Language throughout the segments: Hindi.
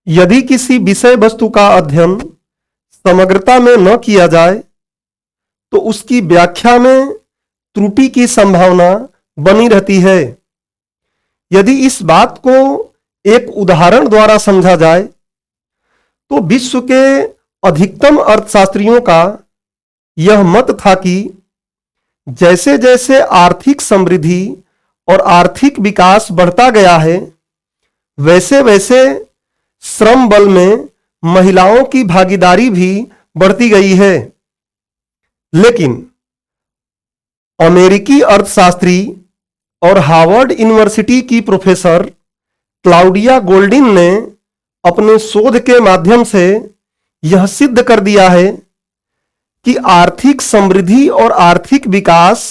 यदि किसी विषय वस्तु का अध्ययन समग्रता में न किया जाए तो उसकी व्याख्या में त्रुटि की संभावना बनी रहती है। यदि इस बात को एक उदाहरण द्वारा समझा जाए तो विश्व के अधिकतम अर्थशास्त्रियों का यह मत था कि जैसे जैसे आर्थिक समृद्धि और आर्थिक विकास बढ़ता गया है, वैसे वैसे श्रम बल में महिलाओं की भागीदारी भी बढ़ती गई है। लेकिन अमेरिकी अर्थशास्त्री और हार्वर्ड यूनिवर्सिटी की प्रोफेसर क्लाउडिया गोल्डिन ने अपने शोध के माध्यम से यह सिद्ध कर दिया है कि आर्थिक समृद्धि और आर्थिक विकास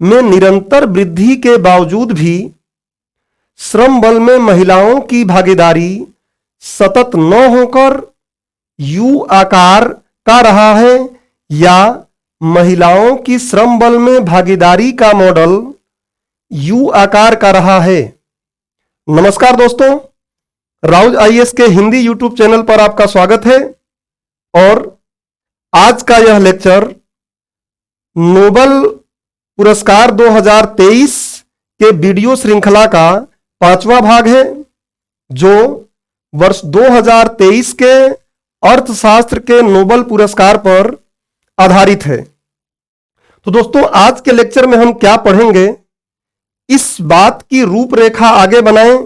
में निरंतर वृद्धि के बावजूद भी श्रम बल में महिलाओं की भागीदारी सतत न होकर यू आकार का रहा है, या महिलाओं की श्रम बल में भागीदारी का मॉडल यू आकार का रहा है। नमस्कार दोस्तों, राउज आईएएस के हिंदी यूट्यूब चैनल पर आपका स्वागत है। और आज का यह लेक्चर नोबल पुरस्कार 2023 के वीडियो श्रृंखला का 5वां भाग है, जो वर्ष 2023 के अर्थशास्त्र के नोबल पुरस्कार पर आधारित है। तो दोस्तों, आज के लेक्चर में हम क्या पढ़ेंगे, इस बात की रूपरेखा आगे बनाएं,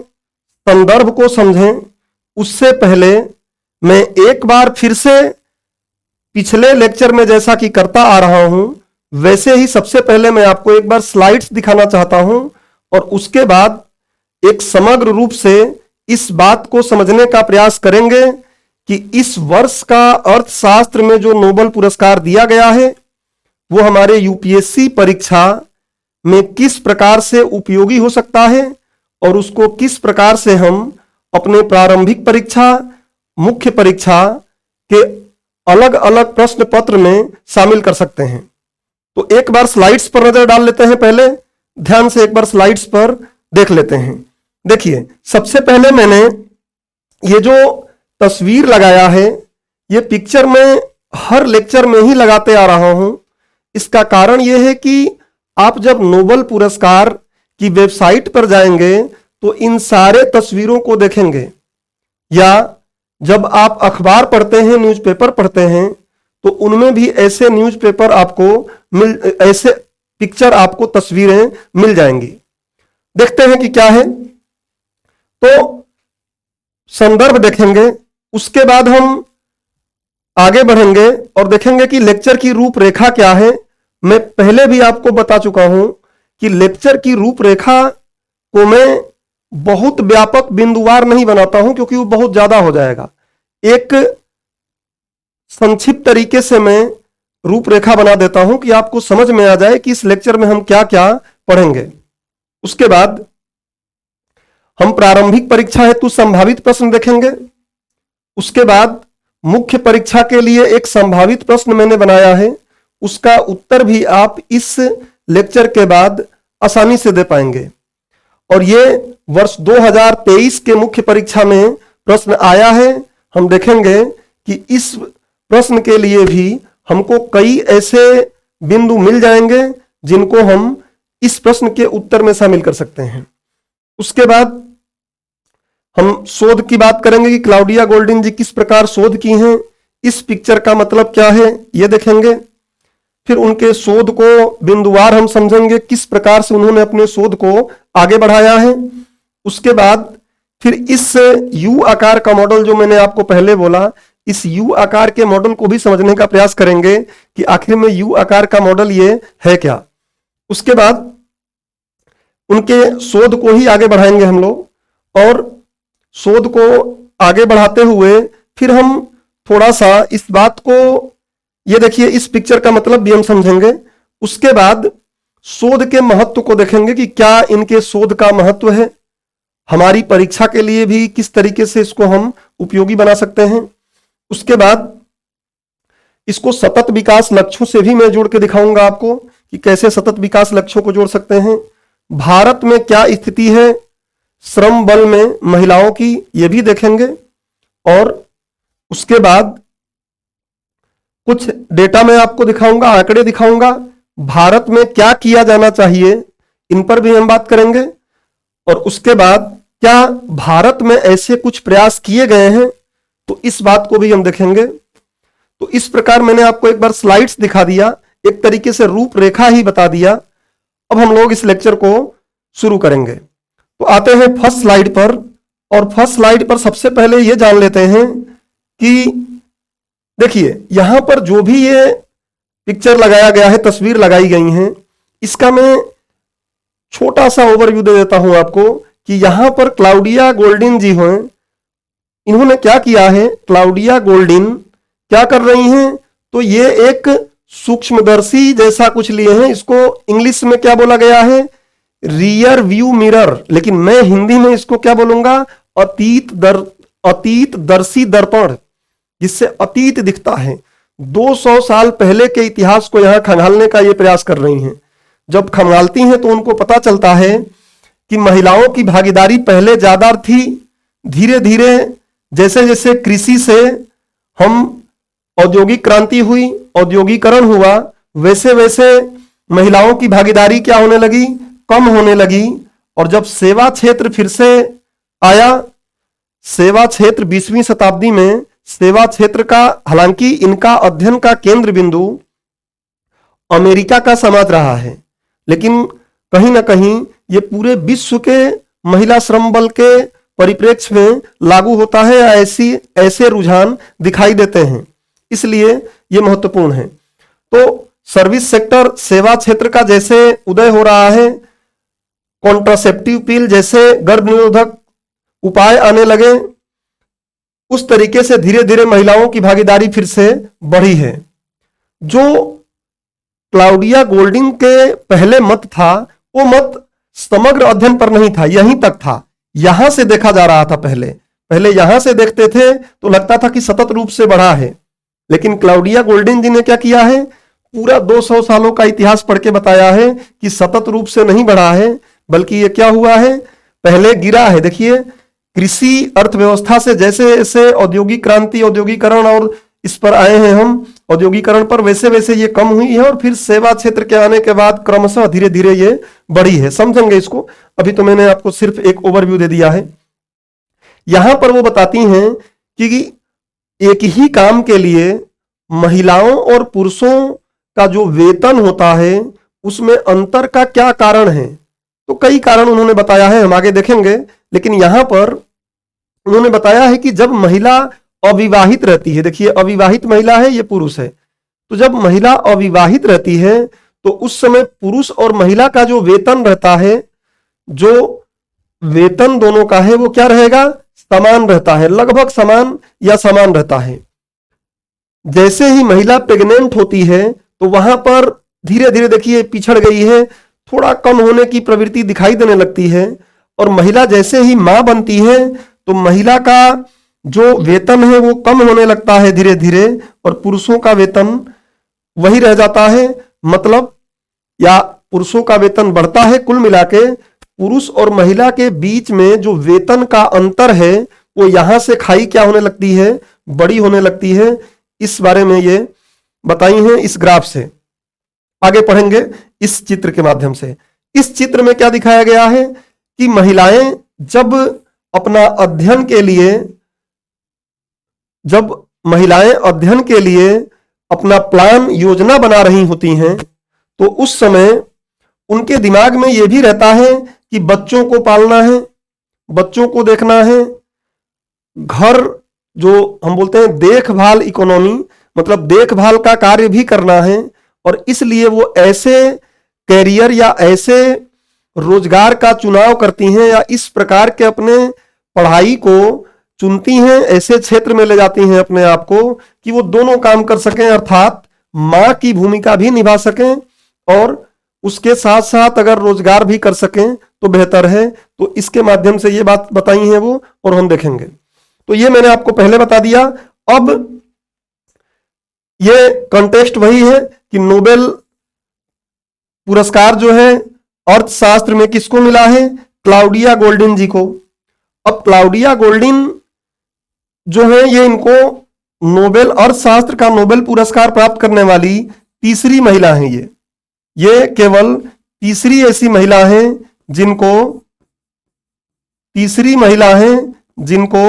संदर्भ को समझें। उससे पहले मैं एक बार फिर से पिछले लेक्चर में जैसा कि करता आ रहा हूं, वैसे ही सबसे पहले मैं आपको एक बार स्लाइड्स दिखाना चाहता हूं और उसके बाद एक समग्र रूप से इस बात को समझने का प्रयास करेंगे कि इस वर्ष का अर्थशास्त्र में जो नोबल पुरस्कार दिया गया है वो हमारे यूपीएससी परीक्षा में किस प्रकार से उपयोगी हो सकता है और उसको किस प्रकार से हम अपने प्रारंभिक परीक्षा, मुख्य परीक्षा के अलग अलग प्रश्न पत्र में शामिल कर सकते हैं। तो एक बार स्लाइड्स पर नजर डाल लेते हैं। पहले ध्यान से एक बार स्लाइड्स पर देख लेते हैं। देखिए, सबसे पहले मैंने ये जो तस्वीर लगाया है, ये पिक्चर में हर लेक्चर में ही लगाते आ रहा हूं। इसका कारण यह है कि आप जब नोबल पुरस्कार की वेबसाइट पर जाएंगे तो इन सारे तस्वीरों को देखेंगे, या जब आप अखबार पढ़ते हैं, न्यूज़पेपर पढ़ते हैं, तो उनमें भी ऐसे न्यूज़पेपर आपको ऐसे पिक्चर आपको तस्वीरें मिल जाएंगी। देखते हैं कि क्या है। तो संदर्भ देखेंगे, उसके बाद हम आगे बढ़ेंगे और देखेंगे कि लेक्चर की रूपरेखा क्या है। मैं पहले भी आपको बता चुका हूं कि लेक्चर की रूपरेखा को मैं बहुत व्यापक बिंदुवार नहीं बनाता हूं, क्योंकि वो बहुत ज्यादा हो जाएगा। एक संक्षिप्त तरीके से मैं रूपरेखा बना देता हूं कि आपको समझ में आ जाए कि इस लेक्चर में हम क्या क्या पढ़ेंगे। उसके बाद हम प्रारंभिक परीक्षा हेतु संभावित प्रश्न देखेंगे। उसके बाद मुख्य परीक्षा के लिए एक संभावित प्रश्न मैंने बनाया है, उसका उत्तर भी आप इस लेक्चर के बाद आसानी से दे पाएंगे। और ये वर्ष 2023 के मुख्य परीक्षा में प्रश्न आया है। हम देखेंगे कि इस प्रश्न के लिए भी हमको कई ऐसे बिंदु मिल जाएंगे जिनको हम इस प्रश्न के उत्तर में शामिल कर सकते हैं। उसके बाद हम शोध की बात करेंगे कि क्लाउडिया गोल्डिन जी किस प्रकार शोध की हैं, इस पिक्चर का मतलब क्या है ये देखेंगे। फिर उनके शोध को बिंदुवार हम समझेंगे, किस प्रकार से उन्होंने अपने शोध को आगे बढ़ाया है। उसके बाद फिर इस यू आकार का मॉडल जो मैंने आपको पहले बोला, इस यू आकार के मॉडल को भी समझने का प्रयास करेंगे कि आखिर में यू आकार का मॉडल ये है क्या। उसके बाद उनके शोध को ही आगे बढ़ाएंगे हम लोग, और शोध को आगे बढ़ाते हुए फिर हम थोड़ा सा इस बात को, ये देखिए इस पिक्चर का मतलब भी हम समझेंगे। उसके बाद शोध के महत्व को देखेंगे कि क्या इनके शोध का महत्व है, हमारी परीक्षा के लिए भी किस तरीके से इसको हम उपयोगी बना सकते हैं। उसके बाद इसको सतत विकास लक्ष्यों से भी मैं जोड़ के दिखाऊंगा आपको कि कैसे सतत विकास लक्ष्यों को जोड़ सकते हैं। भारत में क्या स्थिति है श्रम बल में महिलाओं की, ये भी देखेंगे। और उसके बाद कुछ डेटा मैं आपको दिखाऊंगा, आंकड़े दिखाऊंगा, भारत में क्या किया जाना चाहिए इन पर भी हम बात करेंगे। और उसके बाद क्या भारत में ऐसे कुछ प्रयास किए गए हैं, तो इस बात को भी हम देखेंगे। तो इस प्रकार मैंने आपको एक बार स्लाइड्स दिखा दिया, एक तरीके से रूपरेखा ही बता दिया। अब हम लोग इस लेक्चर को शुरू करेंगे। तो आते हैं फर्स्ट स्लाइड पर, और फर्स्ट स्लाइड पर सबसे पहले ये जान लेते हैं कि देखिए यहां पर जो भी ये पिक्चर लगाया गया है, तस्वीर लगाई गई हैं, इसका मैं छोटा सा ओवरव्यू दे देता हूं आपको कि यहां पर क्लाउडिया गोल्डिन जी हैं। इन्होंने क्या किया है, क्लाउडिया गोल्डिन क्या कर रही हैं, तो ये एक सूक्ष्मदर्शी जैसा कुछ लिए हैं। इसको इंग्लिश में क्या बोला गया है, रियर व्यू मिरर, लेकिन मैं हिंदी में इसको क्या बोलूंगा, अतीतदर्शी दर्पण, जिससे अतीत दिखता है। 200 साल पहले के इतिहास को यहां खंगालने का ये प्रयास कर रही हैं। जब खंगालती हैं तो उनको पता चलता है कि महिलाओं की भागीदारी पहले ज्यादा थी, धीरे धीरे जैसे जैसे कृषि से हम औद्योगिक क्रांति हुई, औद्योगिकरण हुआ, वैसे वैसे महिलाओं की भागीदारी क्या होने लगी, कम होने लगी। और जब सेवा क्षेत्र फिर से आया, सेवा क्षेत्र 20वीं शताब्दी में सेवा क्षेत्र का, हालांकि इनका अध्ययन का केंद्र बिंदु अमेरिका का समाज रहा है, लेकिन कहीं ना कहीं ये पूरे विश्व के महिला श्रम बल के परिप्रेक्ष्य में लागू होता है, ऐसे रुझान दिखाई देते हैं, इसलिए ये महत्वपूर्ण है। तो सर्विस सेक्टर, सेवा क्षेत्र का जैसे उदय हो रहा है, कॉन्ट्रासेप्टिव पिल जैसे गर्भ निरोधक उपाय आने लगे, उस तरीके से धीरे धीरे महिलाओं की भागीदारी फिर से बढ़ी है। जो क्लाउडिया गोल्डिन के पहले मत था, वो मत समग्र अध्ययन पर नहीं था, यहीं तक था, यहां से देखा जा रहा था। पहले यहां से देखते थे तो लगता था कि सतत रूप से बढ़ा है, लेकिन क्लाउडिया गोल्डिन जी ने क्या किया है, पूरा 200 सालों का इतिहास पढ़ के बताया है कि सतत रूप से नहीं बढ़ा है, बल्कि ये क्या हुआ है, पहले गिरा है। देखिए कृषि अर्थव्यवस्था से जैसे जैसे औद्योगिक क्रांति, औद्योगिकरण और इस पर आए हैं हम, औद्योगिकरण पर, वैसे वैसे ये कम हुई है, और फिर सेवा क्षेत्र के आने के बाद क्रमशः धीरे धीरे ये बढ़ी है। समझेंगे इसको, अभी तो मैंने आपको सिर्फ एक ओवरव्यू दे दिया है। यहां पर वो बताती हैं कि एक ही काम के लिए महिलाओं और पुरुषों का जो वेतन होता है उसमें अंतर का क्या कारण है, तो कई कारण उन्होंने बताया है, हम आगे देखेंगे। लेकिन यहां पर उन्होंने बताया है कि जब महिला अविवाहित रहती है, देखिए अविवाहित महिला है, ये पुरुष है, तो जब महिला अविवाहित रहती है तो उस समय पुरुष और महिला का जो वेतन रहता है, जो वेतन दोनों का है वो क्या रहेगा, समान रहता है, लगभग समान या समान रहता है। जैसे ही महिला प्रेग्नेंट होती है तो वहां पर धीरे धीरे देखिए पिछड़ गई है, थोड़ा कम होने की प्रवृत्ति दिखाई देने लगती है। और महिला जैसे ही मां बनती है तो महिला का जो वेतन है वो कम होने लगता है धीरे धीरे, और पुरुषों का वेतन वही रह जाता है, मतलब या पुरुषों का वेतन बढ़ता है। कुल मिलाके पुरुष और महिला के बीच में जो वेतन का अंतर है वो यहां से खाई क्या होने लगती है, बड़ी होने लगती है। इस बारे में ये बताई हैं इस ग्राफ से, आगे पढ़ेंगे इस चित्र के माध्यम से। इस चित्र में क्या दिखाया गया है कि महिलाएं जब अपना अध्ययन के लिए, जब महिलाएं अध्ययन के लिए अपना प्लान, योजना बना रही होती हैं, तो उस समय उनके दिमाग में यह भी रहता है कि बच्चों को पालना है, बच्चों को देखना है, घर, जो हम बोलते हैं देखभाल इकोनॉमी, मतलब देखभाल का कार्य भी करना है। और इसलिए वो ऐसे कैरियर या ऐसे रोजगार का चुनाव करती हैं, या इस प्रकार के अपने पढ़ाई को चुनती हैं, ऐसे क्षेत्र में ले जाती हैं अपने आप को कि वो दोनों काम कर सकें, अर्थात मां की भूमिका भी निभा सकें और उसके साथ साथ अगर रोजगार भी कर सकें तो बेहतर है। तो इसके माध्यम से ये बात बताई है वो, और हम देखेंगे। तो ये मैंने आपको पहले बता दिया। अब ये कॉन्टेक्स्ट वही है कि नोबेल पुरस्कार जो है अर्थशास्त्र में किसको मिला है, क्लाउडिया गोल्डिन जी को। अब क्लाउडिया गोल्डिन जो है ये इनको नोबेल अर्थशास्त्र का नोबेल पुरस्कार प्राप्त करने वाली तीसरी महिला हैं। ये केवल तीसरी ऐसी महिला हैं जिनको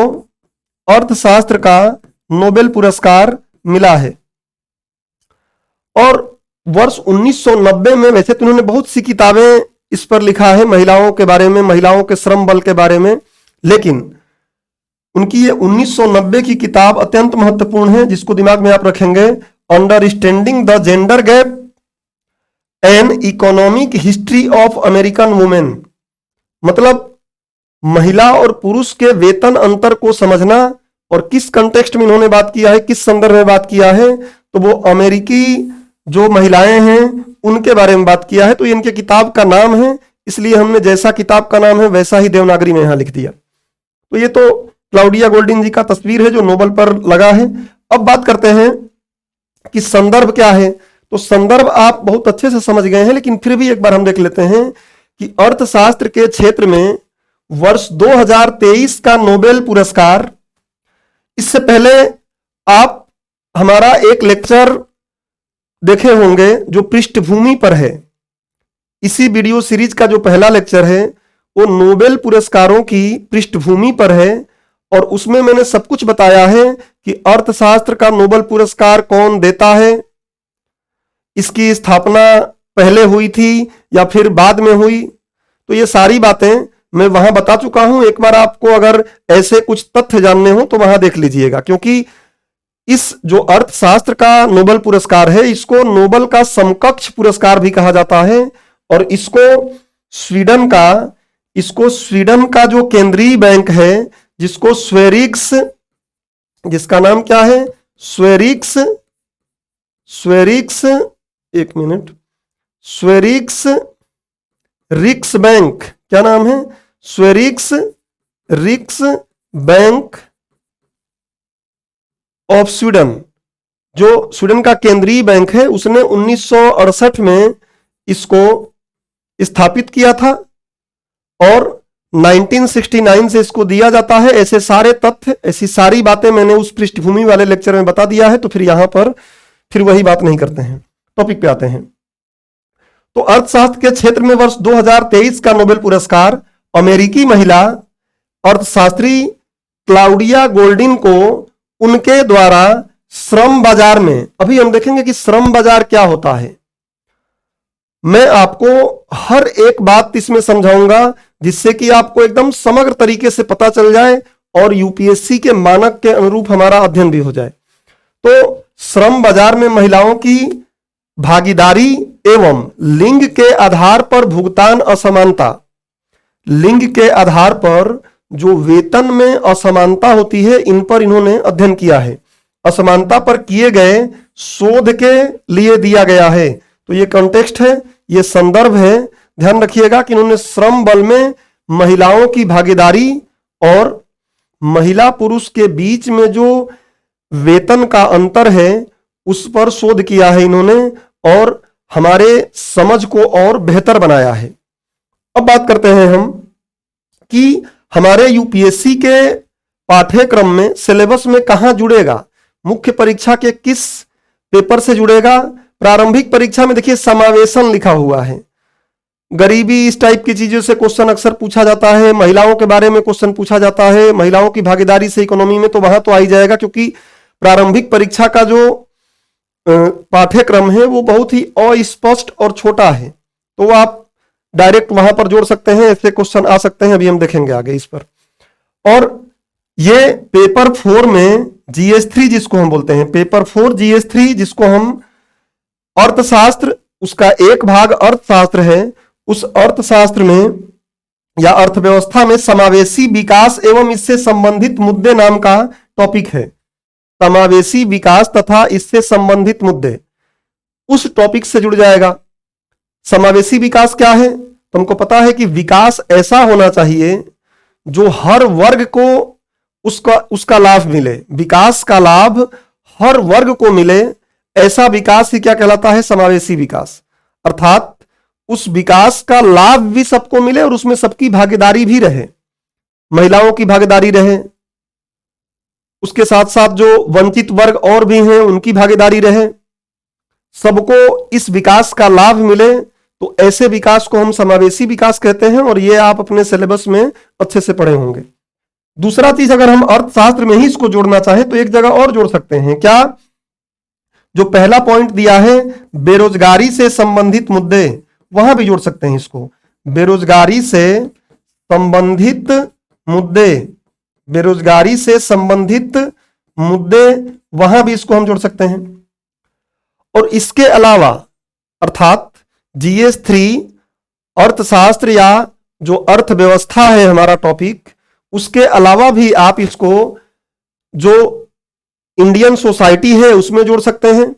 अर्थशास्त्र का नोबेल पुरस्कार मिला है। और वर्ष 1990 में, वैसे तो उन्होंने बहुत सी किताबें इस पर लिखा है, महिलाओं के बारे में, महिलाओं के श्रम बल के बारे में, लेकिन उनकी ये 1990 की किताब अत्यंत महत्वपूर्ण है, जिसको दिमाग में आप रखेंगे, understanding the gender gap an economic history of American women. मतलब महिला और पुरुष के वेतन अंतर को समझना, और किस कंटेक्स्ट में इन्होंने बात किया है, किस संदर्भ में बात किया है, तो वो अमेरिकी जो महिलाएं हैं उनके बारे में बात किया है। तो इनके किताब का नाम है, इसलिए हमने जैसा किताब का नाम है वैसा ही देवनागरी में यहां लिख दिया। तो ये तो क्लाउडिया गोल्डिन जी का तस्वीर है जो नोबेल पर लगा है। अब बात करते हैं कि संदर्भ क्या है। तो संदर्भ आप बहुत अच्छे से समझ गए हैं, लेकिन फिर भी एक बार हम देख लेते हैं कि अर्थशास्त्र के क्षेत्र में वर्ष 2023 का नोबेल पुरस्कार, इससे पहले आप हमारा एक लेक्चर देखे होंगे जो पृष्ठभूमि पर है। इसी वीडियो सीरीज का जो पहला लेक्चर है वो नोबेल पुरस्कारों की पृष्ठभूमि पर है, और उसमें मैंने सब कुछ बताया है कि अर्थशास्त्र का नोबेल पुरस्कार कौन देता है, इसकी स्थापना पहले हुई थी या फिर बाद में हुई। तो ये सारी बातें मैं वहां बता चुका हूं। एक बार आपको अगर ऐसे कुछ तथ्य जानने हो तो वहां देख लीजिएगा, क्योंकि इस जो अर्थशास्त्र का नोबेल पुरस्कार है इसको नोबेल का समकक्ष पुरस्कार भी कहा जाता है, और इसको स्वीडन का जो केंद्रीय बैंक है, जिसको स्वेरिक्स, जिसका नाम क्या है, स्वेरिक्स, एक मिनट, स्वेरिक्स रिक्स बैंक, क्या नाम है, स्वेरिक्स रिक्स बैंक ऑफ स्वीडन, जो स्वीडन का केंद्रीय बैंक है, उसने 1968 में इसको स्थापित किया था, और 1969 से इसको दिया जाता है। ऐसे सारे तथ्य, ऐसी सारी बातें मैंने उस पृष्ठभूमि वाले लेक्चर में बता दिया है, तो फिर यहां पर फिर वही बात नहीं करते हैं, टॉपिक पे आते हैं। तो अर्थशास्त्र के क्षेत्र में वर्ष 2023 का नोबेल पुरस्कार अमेरिकी महिला अर्थशास्त्री क्लाउडिया गोल्डिन को उनके द्वारा श्रम बाजार में, अभी हम देखेंगे कि श्रम बाजार क्या होता है, मैं आपको हर एक बात इसमें समझाऊंगा जिससे कि आपको एकदम समग्र तरीके से पता चल जाए और यूपीएससी के मानक के अनुरूप हमारा अध्ययन भी हो जाए। तो श्रम बाजार में महिलाओं की भागीदारी एवं लिंग के आधार पर भुगतान असमानता, लिंग के आधार पर जो वेतन में असमानता होती है, इन पर इन्होंने अध्ययन किया है। असमानता पर किए गए शोध के लिए दिया गया है। तो ये कॉन्टेक्स्ट है, ये संदर्भ है। ध्यान रखिएगा कि इन्होंने श्रम बल में महिलाओं की भागीदारी और महिला पुरुष के बीच में जो वेतन का अंतर है उस पर शोध किया है इन्होंने, और हमारे समझ को और बेहतर बनाया है। अब बात करते हैं हम कि हमारे यूपीएससी के पाठ्यक्रम में, सिलेबस में कहां जुड़ेगा, मुख्य परीक्षा के किस पेपर से जुड़ेगा। प्रारंभिक परीक्षा में देखिए समावेशन लिखा हुआ है, गरीबी, इस टाइप की चीजों से क्वेश्चन अक्सर पूछा जाता है। महिलाओं के बारे में क्वेश्चन पूछा जाता है, महिलाओं की भागीदारी से इकोनॉमी में, तो वहां तो आ ही जाएगा, क्योंकि प्रारंभिक परीक्षा का जो पाठ्यक्रम है वो बहुत ही अस्पष्ट और छोटा है, तो आप डायरेक्ट वहां पर जोड़ सकते हैं, ऐसे क्वेश्चन आ सकते हैं, अभी हम देखेंगे आगे इस पर। और ये पेपर 4 में GS3 जिसको हम बोलते हैं, पेपर 4 GS3 जिसको हम अर्थशास्त्र, उसका एक भाग अर्थशास्त्र है, उस अर्थशास्त्र में या अर्थव्यवस्था में समावेशी विकास एवं इससे संबंधित मुद्दे नाम का टॉपिक है। समावेशी विकास तथा इससे संबंधित मुद्दे, उस टॉपिक से जुड़ जाएगा। समावेशी विकास क्या है, तो हमको पता है कि विकास ऐसा होना चाहिए जो हर वर्ग को उसका लाभ मिले, विकास का लाभ हर वर्ग को मिले, ऐसा विकास ही क्या कहलाता है, समावेशी विकास। अर्थात उस विकास का लाभ भी सबको मिले और उसमें सबकी भागीदारी भी रहे, महिलाओं की भागीदारी रहे, उसके साथ साथ जो वंचित वर्ग और भी हैं उनकी भागीदारी रहे, सबको इस विकास का लाभ मिले, तो ऐसे विकास को हम समावेशी विकास कहते हैं और ये आप अपने सिलेबस में अच्छे से पढ़े होंगे। दूसरा चीज, अगर हम अर्थशास्त्र में ही इसको जोड़ना चाहें तो एक जगह और जोड़ सकते हैं। क्या? जो पहला पॉइंट दिया है बेरोजगारी से संबंधित मुद्दे, वहां भी जोड़ सकते हैं इसको। बेरोजगारी से संबंधित मुद्दे, बेरोजगारी से संबंधित मुद्दे, वहां भी इसको हम जोड़ सकते हैं। और इसके अलावा अर्थात GS3 अर्थशास्त्र या जो अर्थव्यवस्था है हमारा टॉपिक, उसके अलावा भी आप इसको जो इंडियन सोसाइटी है उसमें जोड़ सकते हैं।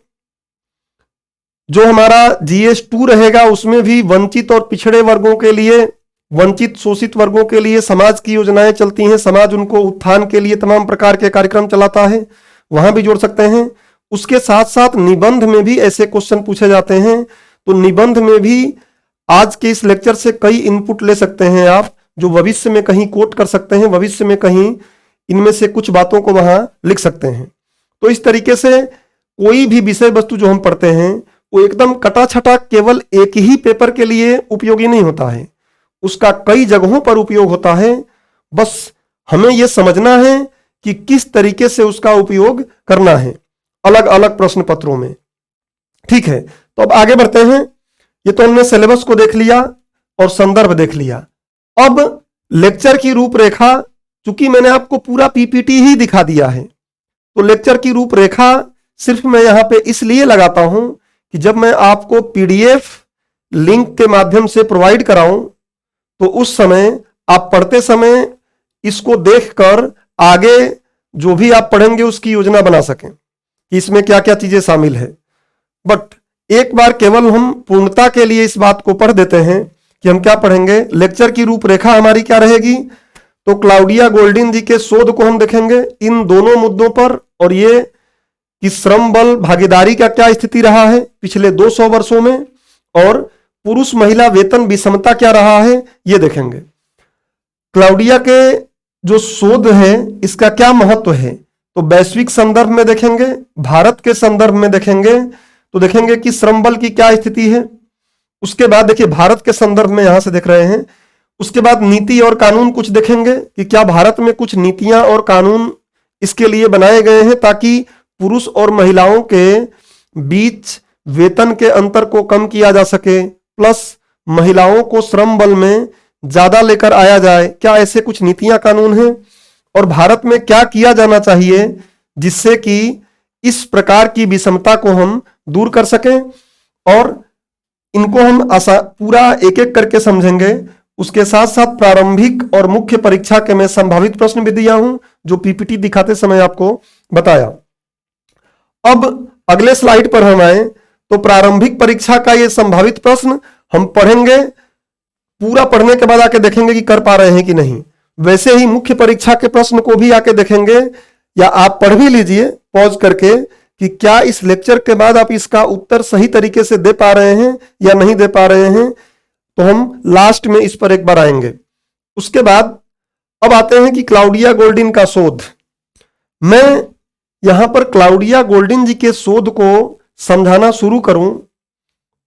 जो हमारा GS2 रहेगा उसमें भी वंचित और पिछड़े वर्गों के लिए, वंचित शोषित वर्गों के लिए समाज की योजनाएं चलती हैं, समाज उनको उत्थान के लिए तमाम प्रकार के कार्यक्रम चलाता है, वहां भी जोड़ सकते हैं। उसके साथ साथ निबंध में भी ऐसे क्वेश्चन पूछे जाते हैं, तो निबंध में भी आज के इस लेक्चर से कई इनपुट ले सकते हैं आप, जो भविष्य में कहीं कोट कर सकते हैं, भविष्य में कहीं इनमें से कुछ बातों को वहां लिख सकते हैं। तो इस तरीके से कोई भी विषय वस्तु जो हम पढ़ते हैं वो एकदम कटा छटा केवल एक ही पेपर के लिए उपयोगी नहीं होता है, उसका कई जगहों पर उपयोग होता है। बस हमें यह समझना है कि किस तरीके से उसका उपयोग करना है अलग अलग प्रश्न पत्रों में। ठीक है, तो अब आगे बढ़ते हैं। ये तो हमने सिलेबस को देख लिया और संदर्भ देख लिया। अब लेक्चर की रूपरेखा, चूंकि मैंने आपको पूरा PPT ही दिखा दिया है, तो लेक्चर की रूपरेखा सिर्फ मैं यहां पे इसलिए लगाता हूं कि जब मैं आपको PDF लिंक के माध्यम से प्रोवाइड कराऊं तो उस समय आप पढ़ते समय इसको देखकर आगे जो भी आप पढ़ेंगे उसकी योजना बना सकें कि इसमें क्या क्या चीजें शामिल है। बट एक बार केवल हम पूर्णता के लिए इस बात को पढ़ देते हैं कि हम क्या पढ़ेंगे। लेक्चर की रूपरेखा हमारी क्या रहेगी, तो क्लाउडिया गोल्डिन जी के शोध को हम देखेंगे इन दोनों मुद्दों पर, और ये कि श्रम बल भागीदारी का क्या स्थिति रहा है पिछले 200 वर्षों में, और पुरुष महिला वेतन विषमता क्या रहा है ये देखेंगे। क्लाउडिया के जो शोध है इसका क्या महत्व है, तो वैश्विक संदर्भ में देखेंगे, भारत के संदर्भ में देखेंगे, तो देखेंगे कि श्रम बल की क्या स्थिति है। उसके बाद देखिए भारत के संदर्भ में यहां से देख रहे हैं। उसके बाद नीति और कानून कुछ देखेंगे कि क्या भारत में कुछ नीतियां और कानून इसके लिए बनाए गए हैं ताकि पुरुष और महिलाओं के बीच वेतन के अंतर को कम किया जा सके, प्लस महिलाओं को श्रम बल में ज्यादा लेकर आया जाए। क्या ऐसे कुछ नीतियां कानून हैं, और भारत में क्या किया जाना चाहिए जिससे कि इस प्रकार की विषमता को हम दूर कर सकें, और इनको हम पूरा एक एक करके समझेंगे। उसके साथ साथ प्रारंभिक और मुख्य परीक्षा के मैं संभावित प्रश्न भी दिया हूं जो PPT दिखाते समय आपको बताया। अब अगले स्लाइड पर हम आए तो प्रारंभिक परीक्षा का ये संभावित प्रश्न हम पढ़ेंगे, पूरा पढ़ने के बाद आके देखेंगे कि कर पा रहे हैं कि नहीं। वैसे ही मुख्य परीक्षा के प्रश्न को भी आके देखेंगे, या आप पढ़ भी लीजिए पॉज करके कि क्या इस लेक्चर के बाद आप इसका उत्तर सही तरीके से दे पा रहे हैं या नहीं दे पा रहे हैं, तो हम लास्ट में इस पर एक बार आएंगे। उसके बाद अब आते हैं कि क्लाउडिया गोल्डिन का शोध। मैं यहां पर क्लाउडिया गोल्डिन जी के शोध को समझाना शुरू करूं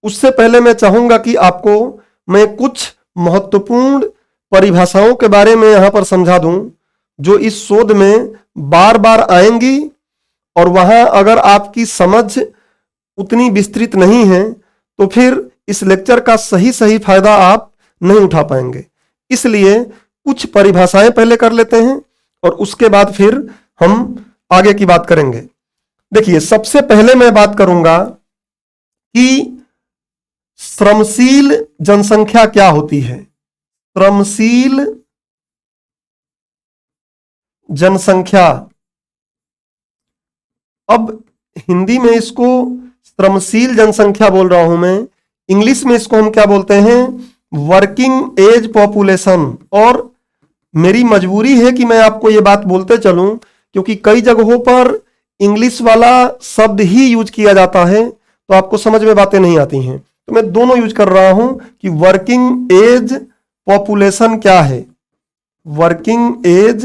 उससे पहले मैं चाहूंगा कि आपको मैं कुछ महत्वपूर्ण परिभाषाओं के बारे में यहां पर समझा दूं जो इस शोध में बार बार आएंगी, और वहां अगर आपकी समझ उतनी विस्तृत नहीं है तो फिर इस लेक्चर का सही सही फायदा आप नहीं उठा पाएंगे। इसलिए कुछ परिभाषाएं पहले कर लेते हैं और उसके बाद फिर हम आगे की बात करेंगे। देखिए, सबसे पहले मैं बात करूंगा कि श्रमशील जनसंख्या क्या होती है। श्रमशील जनसंख्या, अब हिंदी में इसको श्रमशील जनसंख्या बोल रहा हूं मैं, इंग्लिश में इसको हम क्या बोलते हैं, वर्किंग एज पॉपुलेशन। और मेरी मजबूरी है कि मैं आपको ये बात बोलते चलूं क्योंकि कई जगहों पर इंग्लिश वाला शब्द ही यूज किया जाता है तो आपको समझ में बातें नहीं आती हैं, तो मैं दोनों यूज कर रहा हूं कि वर्किंग एज पॉपुलेशन क्या है, वर्किंग एज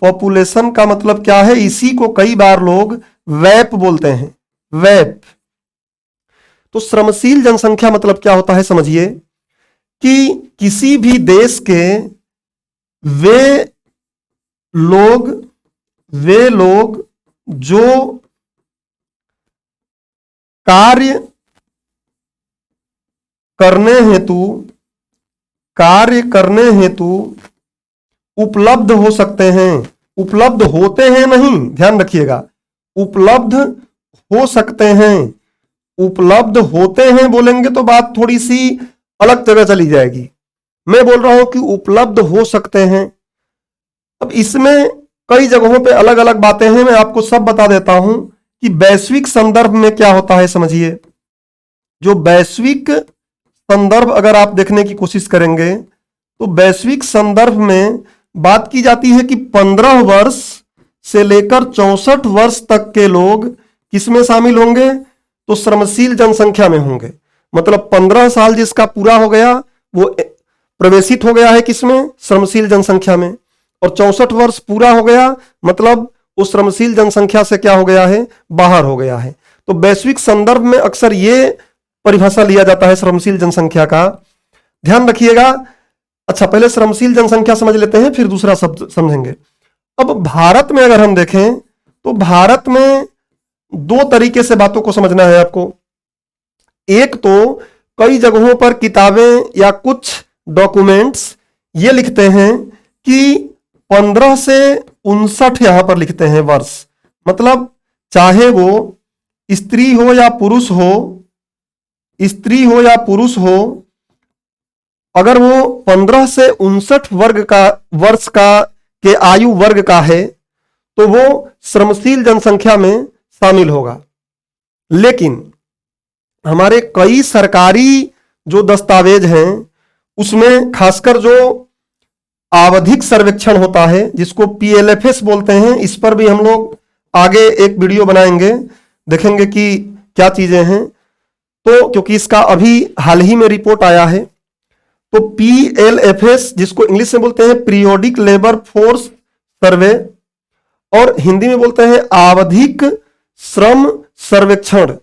पॉपुलेशन का मतलब क्या है, इसी को कई बार लोग वैप बोलते हैं, वैप। तो श्रमशील जनसंख्या मतलब क्या होता है समझिए, कि किसी भी देश के वे लोग जो कार्य करने हेतु उपलब्ध हो सकते हैं, उपलब्ध होते हैं नहीं, ध्यान रखिएगा, उपलब्ध हो सकते हैं। उपलब्ध होते हैं बोलेंगे तो बात थोड़ी सी अलग जगह चली जाएगी। मैं बोल रहा हूं कि उपलब्ध हो सकते हैं। अब इसमें कई जगहों पे अलग अलग बातें हैं, मैं आपको सब बता देता हूं कि वैश्विक संदर्भ में क्या होता है समझिए। जो वैश्विक संदर्भ अगर आप देखने की कोशिश करेंगे तो वैश्विक संदर्भ में बात की जाती है कि 15 वर्ष से लेकर 64 वर्ष तक के लोग किसमें शामिल होंगे, तो श्रमशील जनसंख्या में होंगे। मतलब 15 साल जिसका पूरा हो गया वो प्रवेशित हो गया है किसमें, श्रमशील जनसंख्या में, और 64 वर्ष पूरा हो गया मतलब उस श्रमशील जनसंख्या से क्या हो गया है, बाहर हो गया है। तो वैश्विक संदर्भ में अक्सर ये परिभाषा लिया जाता है श्रमशील जनसंख्या का, ध्यान रखिएगा। अच्छा, पहले श्रमशील जनसंख्या समझ लेते हैं, फिर दूसरा शब्द समझेंगे। अब भारत में अगर हम देखें तो भारत में दो तरीके से बातों को समझना है आपको। एक तो कई जगहों पर किताबें या कुछ डॉक्यूमेंट्स ये लिखते हैं कि 15 से 59 यहां पर लिखते हैं वर्ष, मतलब चाहे वो स्त्री हो या पुरुष हो, अगर वो 15 से 59 वर्ष के आयु वर्ग का है तो वो श्रमशील जनसंख्या में शामिल होगा। लेकिन हमारे कई सरकारी जो दस्तावेज हैं उसमें खासकर जो आवधिक सर्वेक्षण होता है जिसको PLFS बोलते हैं, इस पर भी हम लोग आगे एक वीडियो बनाएंगे, देखेंगे कि क्या चीजें हैं। तो क्योंकि इसका अभी हाल ही में रिपोर्ट आया है, तो PLFS जिसको इंग्लिश में बोलते हैं पीरियोडिक लेबर फोर्स सर्वे, और हिंदी में बोलते हैं आवधिक श्रम सर्वेक्षण,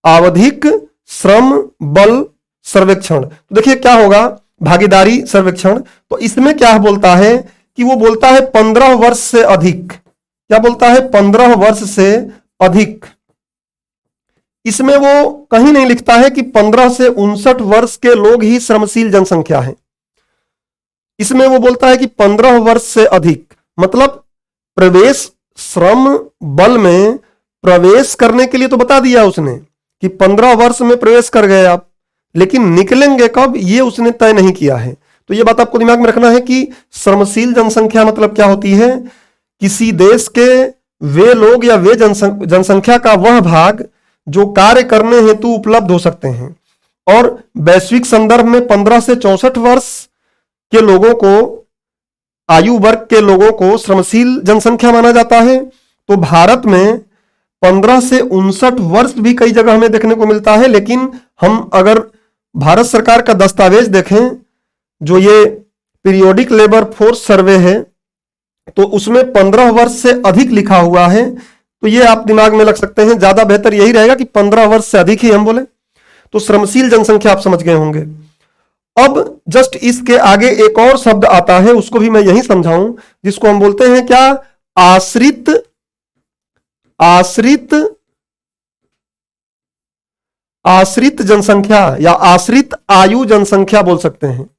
आवधिक श्रम बल सर्वेक्षण। तो देखिए क्या होगा, भागीदारी सर्वेक्षण। तो इसमें क्या बोलता है कि वो बोलता है 15 वर्ष से अधिक, क्या बोलता है, 15 वर्ष से अधिक। इसमें वो कहीं नहीं लिखता है कि 15 से 59 वर्ष के लोग ही श्रमशील जनसंख्या है। इसमें वो बोलता है कि 15 वर्ष से अधिक, मतलब प्रवेश श्रम बल में प्रवेश करने के लिए तो बता दिया उसने कि 15 वर्ष में प्रवेश कर गए आप, लेकिन निकलेंगे कब ये उसने तय नहीं किया है। तो ये बात आपको दिमाग में रखना है कि श्रमशील जनसंख्या मतलब क्या होती है, किसी देश के वे लोग या वे जनसंख्या का वह भाग जो कार्य करने हेतु उपलब्ध हो सकते हैं। और वैश्विक संदर्भ में 15 से 64 वर्ष के लोगों को, आयु वर्ग के लोगों को श्रमशील जनसंख्या माना जाता है। तो भारत में 15 से 59 वर्ष भी कई जगह हमें देखने को मिलता है, लेकिन हम अगर भारत सरकार का दस्तावेज देखें जो ये पीरियोडिक लेबर फोर्स सर्वे है, तो उसमें 15 वर्ष से अधिक लिखा हुआ है। तो ये आप दिमाग में रख सकते हैं, ज्यादा बेहतर यही रहेगा कि 15 वर्ष से अधिक ही हम बोले। तो श्रमशील जनसंख्या आप समझ गए होंगे। अब जस्ट इसके आगे एक और शब्द आता है, उसको भी मैं यही समझाऊं, जिसको हम बोलते हैं क्या, आश्रित जनसंख्या या आश्रित आयु जनसंख्या बोल सकते हैं।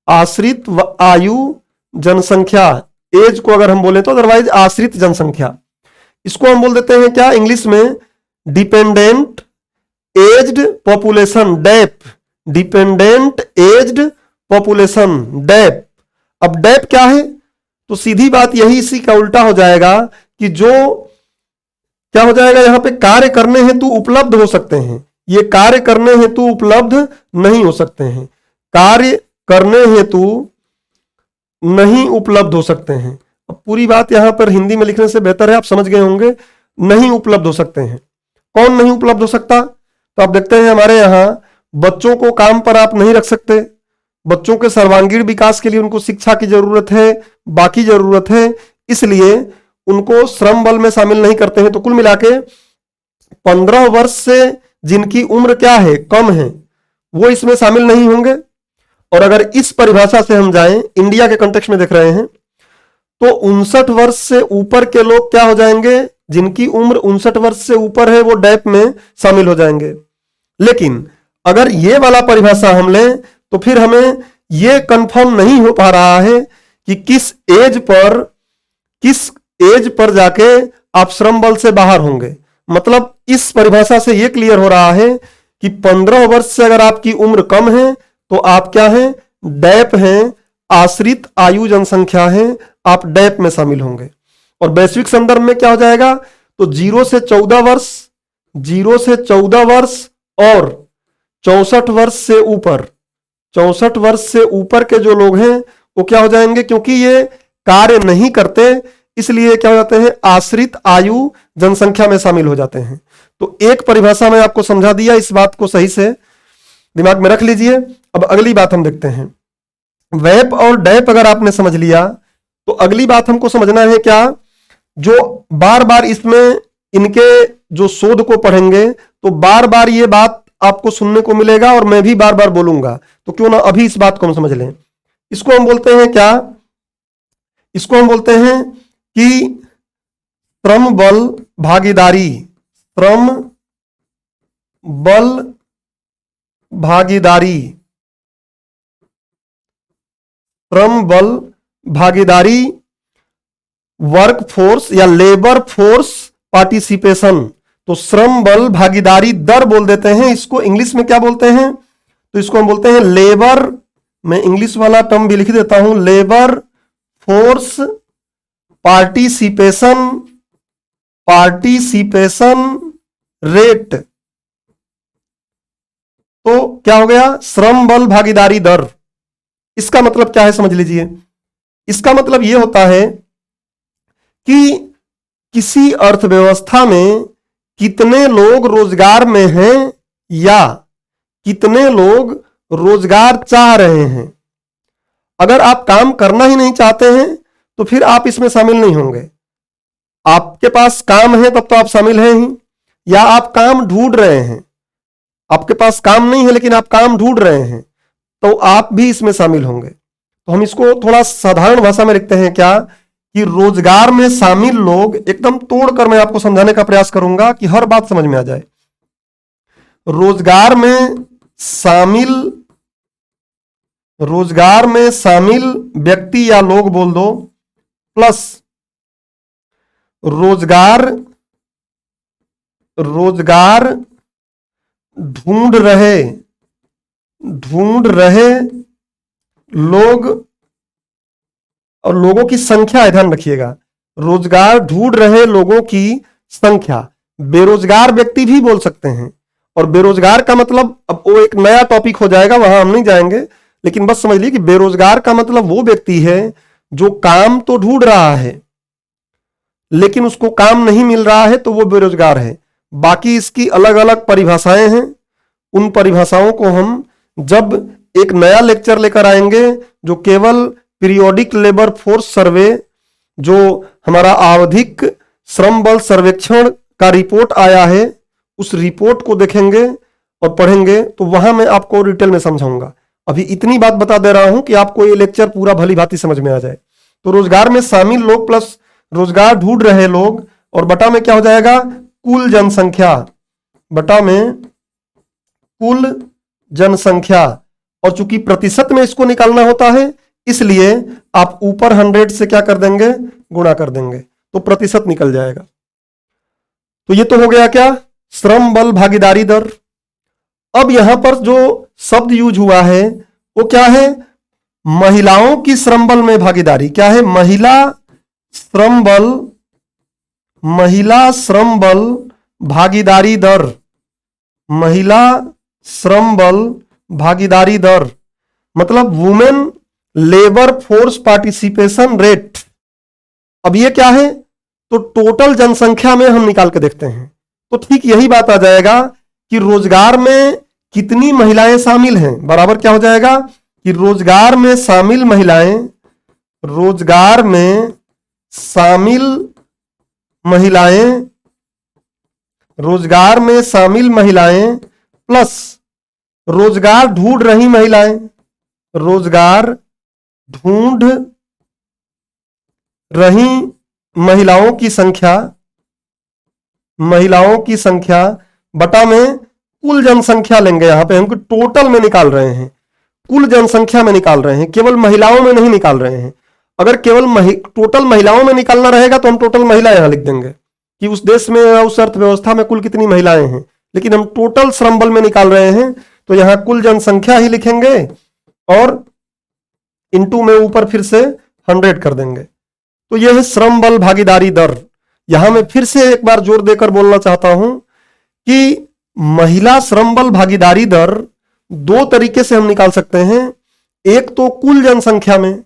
आश्रित आयु जनसंख्या, एज को अगर हम बोले तो, अदरवाइज आश्रित जनसंख्या। इसको हम बोल देते हैं क्या इंग्लिश में, dependent aged population, DAP, dependent aged population, DAP. अब डैप क्या है, तो सीधी बात यही इसी का उल्टा हो जाएगा कि जो क्या हो जाएगा, यहां पे कार्य करने हेतु उपलब्ध हो सकते हैं, ये कार्य करने हेतु उपलब्ध नहीं हो सकते हैं, कार्य करने हेतु नहीं उपलब्ध हो सकते हैं। अब पूरी बात यहां पर हिंदी में लिखने से बेहतर है, आप समझ गए होंगे, नहीं उपलब्ध हो सकते हैं। कौन नहीं उपलब्ध हो सकता, तो आप देखते हैं हमारे यहां बच्चों को काम पर आप नहीं रख सकते, बच्चों के सर्वांगीण विकास के लिए उनको शिक्षा की जरूरत है, बाकी जरूरत है, इसलिए उनको श्रम बल में शामिल नहीं करते हैं। तो कुल मिला के 15 वर्ष से जिनकी उम्र क्या है, कम है, वो इसमें शामिल नहीं होंगे। और अगर इस परिभाषा से हम जाएं, इंडिया के कंटेक्स्ट में देख रहे हैं, तो 59 वर्ष से ऊपर के लोग क्या हो जाएंगे, जिनकी उम्र 59 वर्ष से ऊपर है वो डैप में शामिल हो जाएंगे। लेकिन अगर ये वाला परिभाषा हम लें तो फिर हमें ये कंफर्म नहीं हो पा रहा है कि किस एज पर जाके आप श्रम बल से बाहर होंगे। मतलब इस परिभाषा से यह क्लियर हो रहा है कि 15 वर्ष से अगर आपकी उम्र कम है तो आप क्या हैं, डैप हैं, आश्रित आयु जनसंख्या है, आप डैप में शामिल होंगे। और वैश्विक संदर्भ में क्या हो जाएगा, तो 0 से 14 वर्ष, 0 से 14 वर्ष और 64 वर्ष से ऊपर, 64 वर्ष से ऊपर के जो लोग हैं वो क्या हो जाएंगे, क्योंकि ये कार्य नहीं करते इसलिए क्या हो जाते हैं, आश्रित आयु जनसंख्या में शामिल हो जाते हैं। तो एक परिभाषा में आपको समझा दिया, इस बात को सही से दिमाग में रख लीजिए। अब अगली बात हम देखते हैं। वैप और डैप अगर आपने समझ लिया तो अगली बात हमको समझना है क्या, जो बार बार इसमें इनके जो शोध को पढ़ेंगे तो बार बार ये बात आपको सुनने को मिलेगा और मैं भी बार बार बोलूंगा, तो क्यों ना अभी इस बात को हम समझ लें। इसको हम बोलते हैं क्या, इसको हम बोलते हैं कि श्रम बल भागीदारी, श्रम बल भागीदारी, श्रम बल भागीदारी, वर्क फोर्स या लेबर फोर्स पार्टिसिपेशन। तो श्रम बल भागीदारी दर बोल देते हैं, इसको इंग्लिश में क्या बोलते हैं, तो इसको हम बोलते हैं लेबर, मैं इंग्लिश वाला टर्म भी लिख देता हूं, labour force participation, participation rate. तो क्या हो गया, श्रम बल भागीदारी दर। इसका मतलब क्या है समझ लीजिए। इसका मतलब यह होता है कि किसी अर्थव्यवस्था में कितने लोग रोजगार में हैं या कितने लोग रोजगार चाह रहे हैं। अगर आप काम करना ही नहीं चाहते हैं तो फिर आप इसमें शामिल नहीं होंगे। आपके पास काम है तब तो आप शामिल हैं ही, या आप काम ढूंढ रहे हैं, आपके पास काम नहीं है लेकिन आप काम ढूंढ रहे हैं तो आप भी इसमें शामिल होंगे। तो हम इसको थोड़ा साधारण भाषा में लिखते हैं क्या, कि रोजगार में शामिल लोग, एकदम तोड़कर मैं आपको समझाने का प्रयास करूंगा कि हर बात समझ में आ जाए। रोजगार में शामिल व्यक्ति या लोग बोल दो, प्लस रोजगार ढूंढ रहे लोग, और लोगों की संख्या है, ध्यान रखिएगा, रोजगार ढूंढ रहे लोगों की संख्या। बेरोजगार व्यक्ति भी बोल सकते हैं, और बेरोजगार का मतलब अब वो एक नया टॉपिक हो जाएगा, वहां हम नहीं जाएंगे, लेकिन बस समझ लीजिए कि बेरोजगार का मतलब वो व्यक्ति है जो काम तो ढूंढ रहा है लेकिन उसको काम नहीं मिल रहा है तो वो बेरोजगार है। बाकी इसकी अलग अलग परिभाषाएं हैं, उन परिभाषाओं को हम जब एक नया लेक्चर लेकर आएंगे जो केवल पीरियोडिक लेबर फोर्स सर्वे, जो हमारा आवधिक श्रम बल सर्वेक्षण का रिपोर्ट आया है, उस रिपोर्ट को देखेंगे और पढ़ेंगे तो वहां मैं आपको डिटेल में समझाऊंगा। अभी इतनी बात बता दे रहा हूं कि आपको ये लेक्चर पूरा भली भांति समझ में आ जाए। तो रोजगार में शामिल लोग प्लस रोजगार ढूंढ रहे लोग, और बटा में क्या हो जाएगा, कुल जनसंख्या, बटा में कुल जनसंख्या। और चूंकि प्रतिशत में इसको निकालना होता है इसलिए आप ऊपर 100 से क्या कर देंगे, गुणा कर देंगे, तो प्रतिशत निकल जाएगा। तो ये तो हो गया क्या, श्रम बल भागीदारी दर। अब यहां पर जो शब्द यूज हुआ है वो क्या है, महिलाओं की श्रम बल में भागीदारी। क्या है, महिला श्रम बल भागीदारी दर, महिला श्रम बल भागीदारी दर मतलब women labour force participation rate. अब ये क्या है, तो टोटल जनसंख्या में हम निकाल के देखते हैं तो ठीक यही बात आ जाएगा कि रोजगार में कितनी महिलाएं शामिल हैं, बराबर क्या हो जाएगा कि कि रोजगार में शामिल महिलाएं, रोजगार में शामिल महिलाएं, रोजगार में शामिल महिलाएं प्लस रोजगार ढूंढ रही महिलाएं, रोजगार ढूंढ रही महिलाओं की संख्या, महिलाओं की संख्या बटा में कुल जनसंख्या लेंगे। यहां पे हमको टोटल में निकाल रहे हैं, कुल जनसंख्या में निकाल रहे हैं, केवल महिलाओं में नहीं निकाल रहे हैं। अगर केवल टोटल महिलाओं में निकालना रहेगा तो हम टोटल महिला यहां लिख देंगे कि उस देश में, उस अर्थव्यवस्था में कुल कितनी महिलाएं हैं, लेकिन हम टोटल श्रम बल में निकाल रहे हैं तो यहां कुल जनसंख्या ही लिखेंगे और इनटू में ऊपर फिर से 100 कर देंगे। तो यह है श्रम बल भागीदारी दर। यहां मैं फिर से एक बार जोर देकर बोलना चाहता हूं कि महिला श्रम बल भागीदारी दर दो तरीके से हम निकाल सकते हैं। एक तो कुल जनसंख्या में,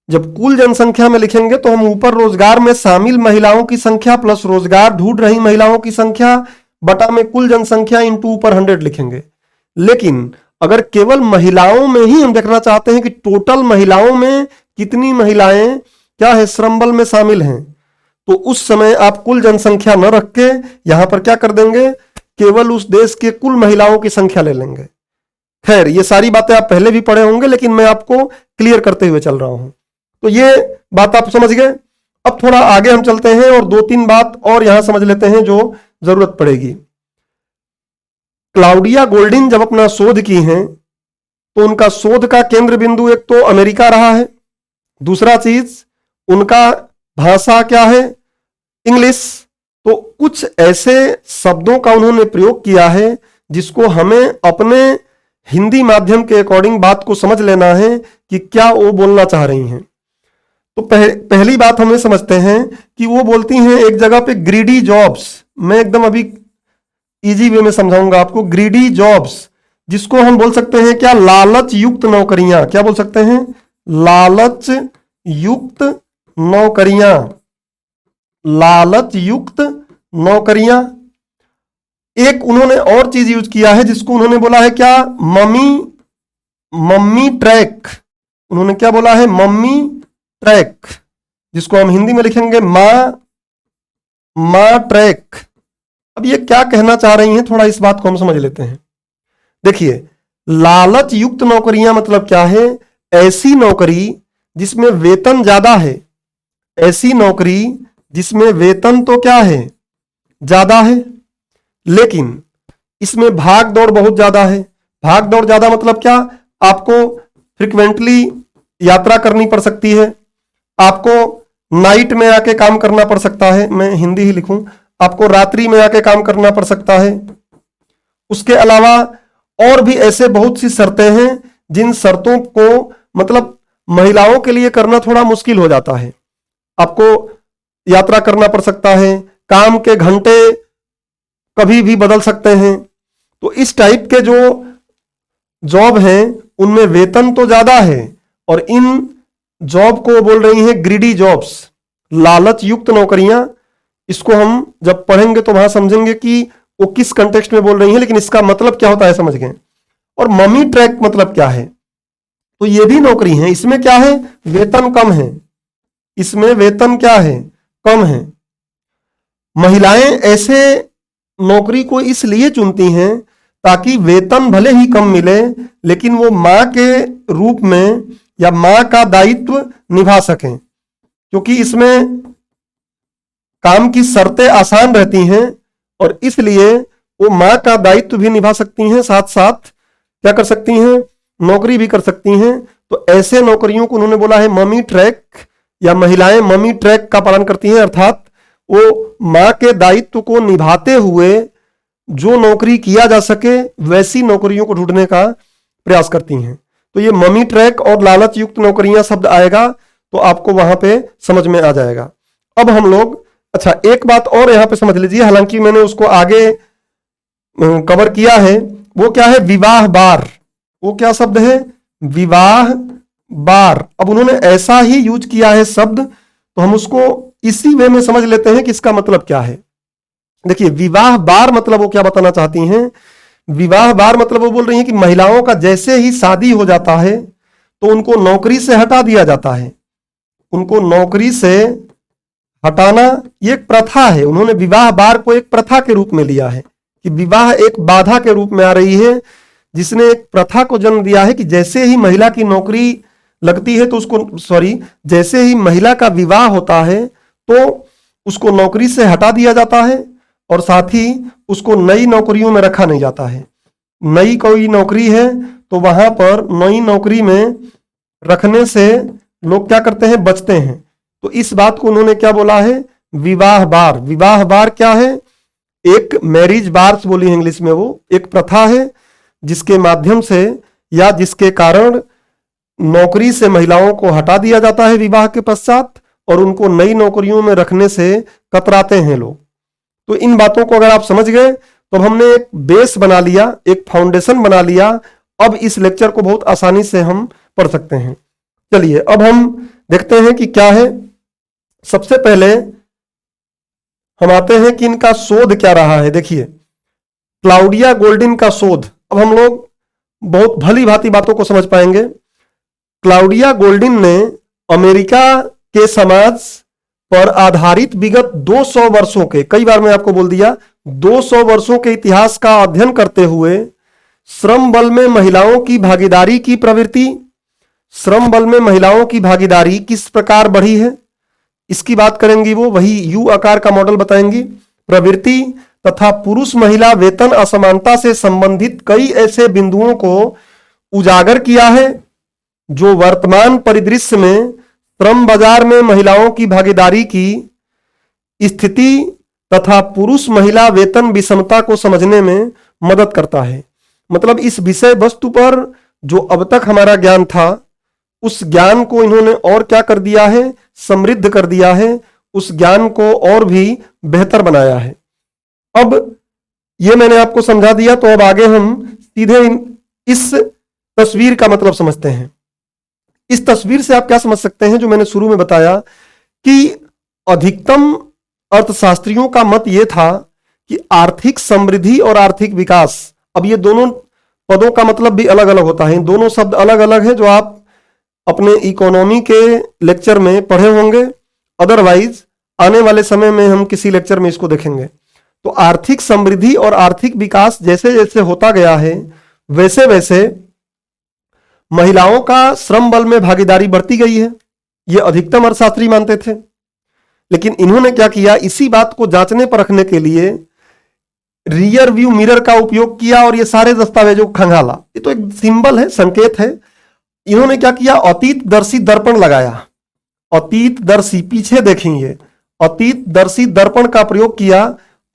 जब कुल जनसंख्या में लिखेंगे तो हम ऊपर रोजगार में शामिल महिलाओं की संख्या प्लस रोजगार ढूंढ रही महिलाओं की संख्या बटा में कुल जनसंख्या इंटू ऊपर 100 लिखेंगे। लेकिन अगर केवल महिलाओं में ही हम देखना चाहते हैं कि टोटल महिलाओं में कितनी महिलाएं क्या है श्रम बल में शामिल हैं, तो उस समय आप कुल जनसंख्या न रख के यहां पर क्या कर देंगे, केवल उस देश के कुल महिलाओं की संख्या ले लेंगे। खैर, ये सारी बातें आप पहले भी पढ़े होंगे लेकिन मैं आपको क्लियर करते हुए चल रहा हूं, तो ये बात आप समझ गए। अब थोड़ा आगे हम चलते हैं और 2-3 बात और यहां समझ लेते हैं जो जरूरत पड़ेगी। क्लाउडिया गोल्डिन जब अपना शोध की हैं तो उनका शोध का केंद्र बिंदु एक तो अमेरिका रहा है, दूसरा चीज उनका भाषा क्या है, इंग्लिश। तो कुछ ऐसे शब्दों का उन्होंने प्रयोग किया है जिसको हमें अपने हिंदी माध्यम के अकॉर्डिंग बात को समझ लेना है कि क्या वो बोलना चाह रही हैं। तो पहली बात हमें समझते हैं कि वो बोलती हैं एक जगह पे ग्रीडी जॉब्स। मैं एकदम अभी इजी वे में समझाऊंगा आपको। ग्रीडी जॉब्स जिसको हम बोल सकते हैं क्या, लालच युक्त नौकरियां। क्या बोल सकते हैं, लालच युक्त नौकरियां, लालच युक्त नौकरियां। एक उन्होंने और चीज यूज किया है जिसको उन्होंने बोला है क्या, मम्मी ट्रैक। उन्होंने क्या बोला है, मम्मी ट्रैक, जिसको हम हिंदी में लिखेंगे मां ट्रैक। अब ये क्या कहना चाह रही हैं, थोड़ा इस बात को हम समझ लेते हैं। देखिए, लालच युक्त नौकरियां मतलब क्या है, ऐसी नौकरी जिसमें वेतन ज्यादा है, ऐसी नौकरी जिसमें वेतन तो क्या है, ज्यादा है, लेकिन इसमें भाग दौड़ बहुत ज्यादा है। भाग दौड़ ज्यादा मतलब क्या, आपको फ्रिक्वेंटली यात्रा करनी पड़ सकती है, आपको नाइट में आके काम करना पड़ सकता है, मैं हिंदी ही लिखूं, आपको रात्रि में आके काम करना पड़ सकता है। उसके अलावा और भी ऐसे बहुत सी शर्तें हैं जिन शर्तों को मतलब महिलाओं के लिए करना थोड़ा मुश्किल हो जाता है। आपको यात्रा करना पड़ सकता है, काम के घंटे कभी भी बदल सकते हैं। तो इस टाइप के जो जॉब हैं उनमें वेतन तो ज्यादा है और इन जॉब को बोल रही हैं ग्रीडी जॉब्स, लालच युक्त नौकरियां। इसको हम जब पढ़ेंगे तो वहां समझेंगे कि वो किस कंटेक्स्ट में बोल रही हैं, लेकिन इसका मतलब क्या होता है समझ गए। और मम्मी ट्रैक मतलब क्या है, तो ये भी नौकरी है, इसमें क्या है, वेतन कम है, इसमें वेतन क्या है, कम है। महिलाएं ऐसे नौकरी को इसलिए चुनती हैं ताकि वेतन भले ही कम मिले लेकिन वो मां के रूप में या मां का दायित्व निभा सकें, क्योंकि इसमें काम की शर्तें आसान रहती हैं और इसलिए वो मां का दायित्व भी निभा सकती हैं, साथ साथ क्या कर सकती हैं, नौकरी भी कर सकती हैं। तो ऐसे नौकरियों को उन्होंने बोला है मम्मी ट्रैक, या महिलाएं मम्मी ट्रैक का पालन करती हैं, अर्थात वो मां के दायित्व को निभाते हुए जो नौकरी किया जा सके वैसी नौकरियों को ढूंढने का प्रयास करती हैं। तो ये मम्मी ट्रैक और लालच युक्त नौकरियां शब्द आएगा तो आपको वहां पे समझ में आ जाएगा। अब हम लोग, अच्छा एक बात और यहां पे समझ लीजिए, हालांकि मैंने उसको आगे कवर किया है, वो क्या है, विवाह बार। वो क्या शब्द है, विवाह बार। अब उन्होंने ऐसा ही यूज किया है शब्द, तो हम उसको इसी वे में समझ लेते हैं कि इसका मतलब क्या है। देखिए, विवाह बार मतलब वो क्या बताना चाहती हैं, विवाह बार मतलब वो बोल रही हैं कि महिलाओं का जैसे ही शादी हो जाता है तो उनको नौकरी से हटा दिया जाता है। उनको नौकरी से हटाना ये एक प्रथा है। उन्होंने विवाह बार को एक प्रथा के रूप में लिया है कि विवाह एक बाधा के रूप में आ रही है, जिसने एक प्रथा को जन्म दिया है कि जैसे ही महिला की नौकरी लगती है तो उसको जैसे ही महिला का विवाह होता है तो उसको नौकरी से हटा दिया जाता है और साथ ही उसको नई नौकरियों में रखा नहीं जाता है। नई कोई नौकरी है तो वहां पर नई नौकरी में रखने से लोग क्या करते हैं, बचते हैं। तो इस बात को उन्होंने क्या बोला है, विवाह बार। विवाह बार क्या है, एक मैरिज बार्स बोली इंग्लिश में, वो एक प्रथा है जिसके माध्यम से या जिसके कारण नौकरी से महिलाओं को हटा दिया जाता है विवाह के पश्चात और उनको नई नौकरियों में रखने से कतराते हैं लोग। तो इन बातों को अगर आप समझ गए तो हमने एक बेस बना लिया, एक फाउंडेशन बना लिया। अब इस लेक्चर को बहुत आसानी से हम पढ़ सकते हैं। चलिए अब हम देखते हैं कि क्या है। सबसे पहले हम आते हैं कि इनका शोध क्या रहा है। देखिए क्लाउडिया गोल्डिन का शोध, अब हम लोग बहुत भली भांति बातों को समझ पाएंगे। क्लाउडिया गोल्डिन ने अमेरिका के समाज पर आधारित विगत 200 वर्षों के, कई बार मैं आपको बोल दिया, 200 वर्षों के इतिहास का अध्ययन करते हुए श्रम बल में महिलाओं की भागीदारी की प्रवृत्ति, श्रम बल में महिलाओं की भागीदारी किस प्रकार बढ़ी है इसकी बात करेंगी। वो वही यू आकार का मॉडल बताएंगी। प्रवृत्ति तथा पुरुष महिला वेतन असमानता से संबंधित कई ऐसे बिंदुओं को उजागर किया है जो वर्तमान परिदृश्य में श्रम बाजार में महिलाओं की भागीदारी की स्थिति तथा पुरुष महिला वेतन विषमता को समझने में मदद करता है। मतलब इस विषय वस्तु पर जो अब तक हमारा ज्ञान था उस ज्ञान को इन्होंने और क्या कर दिया है, समृद्ध कर दिया है, उस ज्ञान को और भी बेहतर बनाया है। अब ये मैंने आपको समझा दिया, तो अब आगे हम सीधे इस तस्वीर का मतलब समझते हैं। इस तस्वीर से आप क्या समझ सकते हैं, जो मैंने शुरू में बताया कि अधिकतम अर्थशास्त्रियों का मत यह था कि आर्थिक समृद्धि और आर्थिक विकास, अब ये दोनों पदों का मतलब भी अलग अलग होता है, दोनों शब्द अलग अलग है जो आप अपने इकोनॉमी के लेक्चर में पढ़े होंगे, अदरवाइज आने वाले समय में हम किसी लेक्चर में इसको देखेंगे। तो आर्थिक समृद्धि और आर्थिक विकास जैसे जैसे होता गया है वैसे वैसे महिलाओं का श्रम बल में भागीदारी बढ़ती गई है, ये अधिकतम अर्थशास्त्री मानते थे। लेकिन इन्होंने क्या किया, इसी बात को जांचने परखने के लिए रियर व्यू मिरर का उपयोग किया और ये सारे दस्तावेजों को खंगाला। ये तो एक सिंबल है, संकेत है। इन्होंने क्या किया, अतीत दर्शी दर्पण लगाया। अतीत दर्शी, पीछे देखेंगे, अतीत दर्शी दर्पण का प्रयोग किया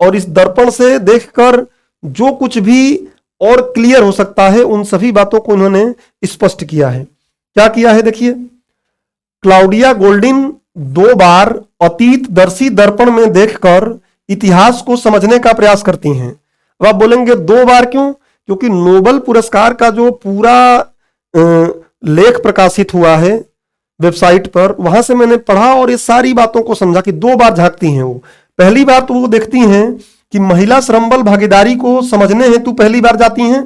और इस दर्पण से देखकर जो कुछ भी और क्लियर हो सकता है उन सभी बातों को उन्होंने स्पष्ट किया है। क्या किया है देखिए, क्लाउडिया गोल्डिन 2 बार अतीत दर्शी दर्पण में देखकर इतिहास को समझने का प्रयास करती हैं। अब आप बोलेंगे 2 बार क्यों, क्योंकि नोबेल पुरस्कार का जो पूरा लेख प्रकाशित हुआ है वेबसाइट पर, वहां से मैंने पढ़ा और ये सारी बातों को समझा कि 2 बार झांकती हैं वो। पहली बार तो वो देखती हैं कि महिला श्रमबल भागीदारी को समझने हेतु पहली बार जाती हैं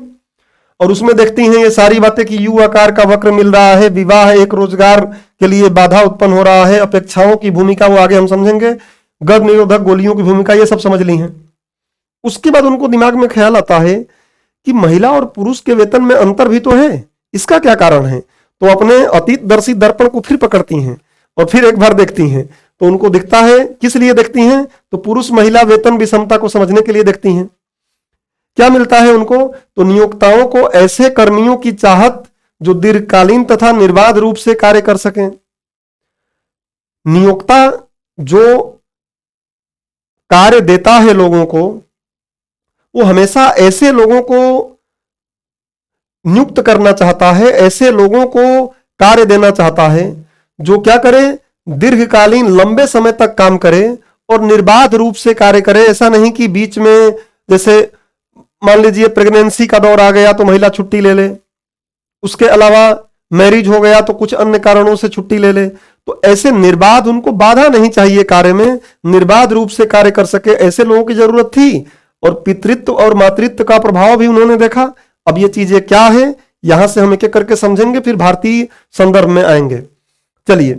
और उसमें देखती हैं ये सारी बातें कि यू आकार का वक्र मिल रहा है, विवाह एक रोजगार के लिए बाधा उत्पन्न हो रहा है, अपेक्षाओं की भूमिका वो आगे हम समझेंगे, गर्भ निरोधक गोलियों की भूमिका, ये सब समझ ली हैं। उसके बाद उनको दिमाग में ख्याल आता है कि महिला और पुरुष के वेतन में अंतर भी तो है, इसका क्या कारण है। तो अपने अतीत दर्शी दर्पण को फिर पकड़ती हैं और फिर एक बार देखती हैं तो उनको दिखता है, किस लिए देखती हैं, तो पुरुष महिला वेतन विषमता को समझने के लिए देखती हैं। क्या मिलता है उनको, तो नियोक्ताओं को ऐसे कर्मियों की चाहत जो दीर्घकालीन तथा निर्बाध रूप से कार्य कर सकें। नियोक्ता जो कार्य देता है लोगों को, वो हमेशा ऐसे लोगों को नियुक्त करना चाहता है, ऐसे लोगों को कार्य देना चाहता है जो क्या करे, दीर्घकालीन लंबे समय तक काम करे और निर्बाध रूप से कार्य करे। ऐसा नहीं कि बीच में, जैसे मान लीजिए प्रेगनेंसी का दौर आ गया तो महिला छुट्टी ले ले, उसके अलावा मैरिज हो गया तो कुछ अन्य कारणों से छुट्टी ले ले। तो ऐसे निर्बाध, उनको बाधा नहीं चाहिए कार्य में, निर्बाध रूप से कार्य कर सके, ऐसे लोगों की जरूरत थी। और पितृत्व और मातृत्व का प्रभाव भी उन्होंने देखा। अब ये चीजें क्या है, यहां से हम एक एक करके समझेंगे, फिर भारतीय संदर्भ में आएंगे। चलिए,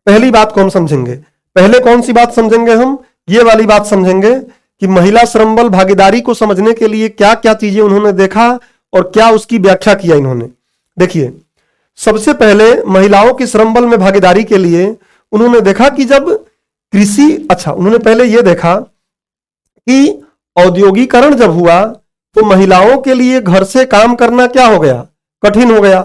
पहली बात को हम समझेंगे। पहले कौन सी बात समझेंगे हम? ये वाली बात समझेंगे कि महिला श्रम बल भागीदारी को समझने के लिए क्या क्या चीजें उन्होंने देखा और क्या उसकी व्याख्या किया इन्होंने। देखिए, सबसे पहले महिलाओं की श्रम बल में भागीदारी के लिए उन्होंने देखा कि जब उन्होंने पहले यह देखा कि औद्योगिकरण जब हुआ तो महिलाओं के लिए घर से काम करना क्या हो गया? कठिन हो गया।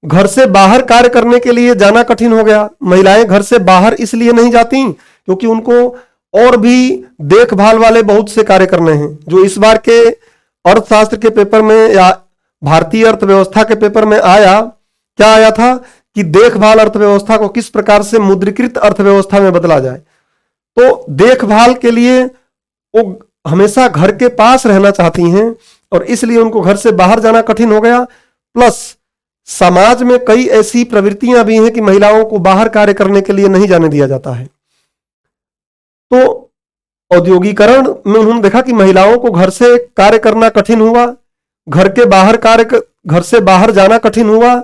घर से बाहर कार्य करने के लिए जाना कठिन हो गया। महिलाएं घर से बाहर इसलिए नहीं जाती क्योंकि उनको और भी देखभाल वाले बहुत से कार्य करने हैं। जो इस बार के अर्थशास्त्र के पेपर में या भारतीय अर्थव्यवस्था के पेपर में आया, क्या आया था कि देखभाल अर्थव्यवस्था को किस प्रकार से मुद्रीकृत अर्थव्यवस्था में बदला जाए। तो देखभाल के लिए वो हमेशा घर के पास रहना चाहती हैं और इसलिए उनको घर से बाहर जाना कठिन हो गया। प्लस समाज में कई ऐसी प्रवृत्तियां भी हैं कि महिलाओं को बाहर कार्य करने के लिए नहीं जाने दिया जाता है। तो औद्योगिकरण में उन्होंने देखा कि महिलाओं को घर से कार्य करना कठिन हुआ, घर से बाहर जाना कठिन हुआ।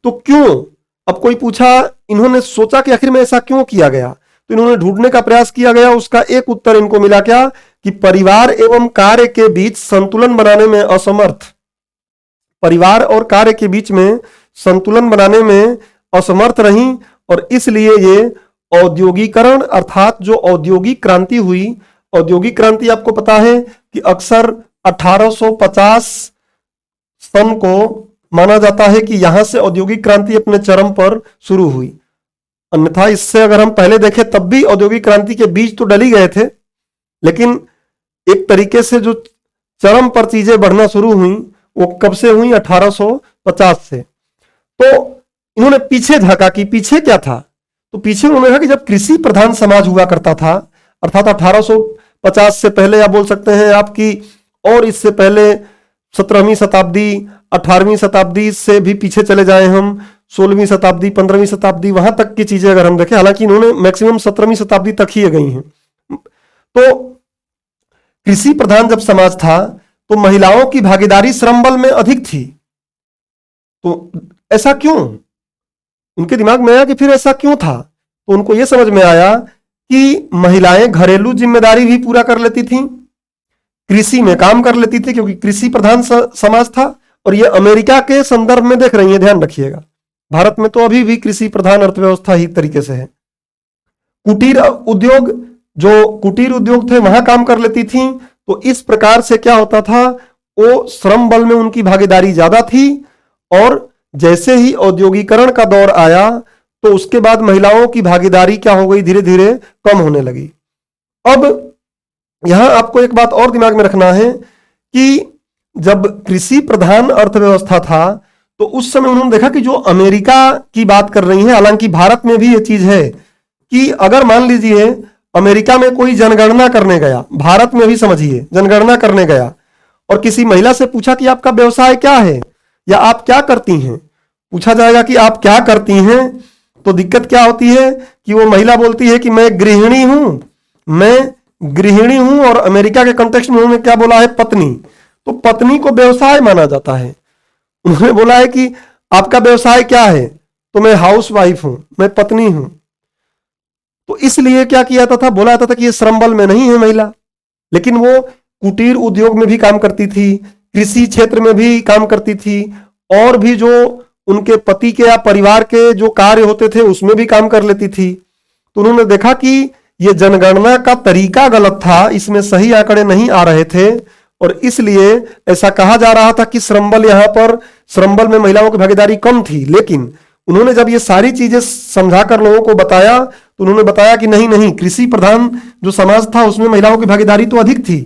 तो क्यों? अब कोई पूछा, इन्होंने सोचा कि आखिर में ऐसा क्यों किया गया, तो इन्होंने ढूंढने का प्रयास किया गया। उसका एक उत्तर इनको मिला क्या कि परिवार एवं कार्य के बीच संतुलन बनाने में असमर्थ, परिवार और कार्य के बीच में संतुलन बनाने में असमर्थ रही और इसलिए ये औद्योगिकरण अर्थात जो औद्योगिक क्रांति हुई, औद्योगिक क्रांति आपको पता है कि अक्सर 1850 सन को माना जाता है कि यहां से औद्योगिक क्रांति अपने चरम पर शुरू हुई। अन्यथा इससे अगर हम पहले देखें तब भी औद्योगिक क्रांति के बीज तो डल ही गए थे, लेकिन एक तरीके से जो चरम पर चीजें बढ़ना शुरू हुई वो कब से हुई? 1850 से। तो इन्होंने पीछे झांका कि पीछे क्या था, तो पीछे उन्होंने कहा कि जब कृषि प्रधान समाज हुआ करता था, अर्थात 1850 से पहले आप बोल सकते हैं आपकी, और इससे पहले 17वीं शताब्दी, 18वीं शताब्दी से भी पीछे चले जाए हम, 16वीं शताब्दी, 15वीं शताब्दी, वहां तक की चीजें अगर हम देखें, हालांकि इन्होंने मैक्सिमम 17वीं शताब्दी तक ही गई हैं। तो कृषि प्रधान जब समाज था तो महिलाओं की भागीदारी श्रम बल में अधिक थी। तो ऐसा क्यों? उनके दिमाग में आया कि फिर ऐसा क्यों था, तो उनको यह समझ में आया कि महिलाएं घरेलू जिम्मेदारी भी पूरा कर लेती थीं, कृषि में काम कर लेती थी क्योंकि कृषि प्रधान समाज था। और ये अमेरिका के संदर्भ में देख रही है, ध्यान रखिएगा। भारत में तो अभी भी कृषि प्रधान अर्थव्यवस्था ही तरीके से है। कुटीर उद्योग, जो कुटीर उद्योग थे वहां काम कर लेती थी। तो इस प्रकार से क्या होता था, वो श्रम बल में उनकी भागीदारी ज्यादा थी। और जैसे ही औद्योगिकरण का दौर आया तो उसके बाद महिलाओं की भागीदारी क्या हो गई, धीरे धीरे कम होने लगी। अब यहां आपको एक बात और दिमाग में रखना है कि जब कृषि प्रधान अर्थव्यवस्था था तो उस समय उन्होंने देखा कि जो अमेरिका की बात कर रही है, हालांकि भारत में भी ये चीज है कि अगर मान लीजिए अमेरिका में कोई जनगणना करने गया, भारत में भी समझिए जनगणना करने गया, और किसी महिला से पूछा कि आपका व्यवसाय क्या है या आप क्या करती हैं, पूछा जाएगा कि आप क्या करती हैं, तो दिक्कत क्या होती है कि वो महिला बोलती है कि मैं गृहिणी हूं, और अमेरिका के कंटेक्स्ट में उन्होंने क्या बोला है? पत्नी। तो पत्नी को व्यवसाय माना जाता है। उन्होंने बोला है कि आपका व्यवसाय क्या है, तो मैं हाउस वाइफ हूं, मैं पत्नी हूं। तो इसलिए क्या किया था, बोला जाता था कि ये श्रम बल में नहीं है महिला, लेकिन वो कुटीर उद्योग में भी काम करती थी, कृषि क्षेत्र में भी काम करती थी, और भी जो उनके पति के या परिवार के जो कार्य होते थे उसमें भी काम कर लेती थी। तो उन्होंने देखा कि ये जनगणना का तरीका गलत था, इसमें सही आंकड़े नहीं आ रहे थे, और इसलिए ऐसा कहा जा रहा था कि श्रम बल, यहां पर श्रम बल में महिलाओं की भागीदारी कम थी। लेकिन उन्होंने जब ये सारी चीजें समझाकर लोगों को बताया तो उन्होंने बताया कि नहीं, कृषि प्रधान जो समाज था उसमें महिलाओं की भागीदारी तो अधिक थी,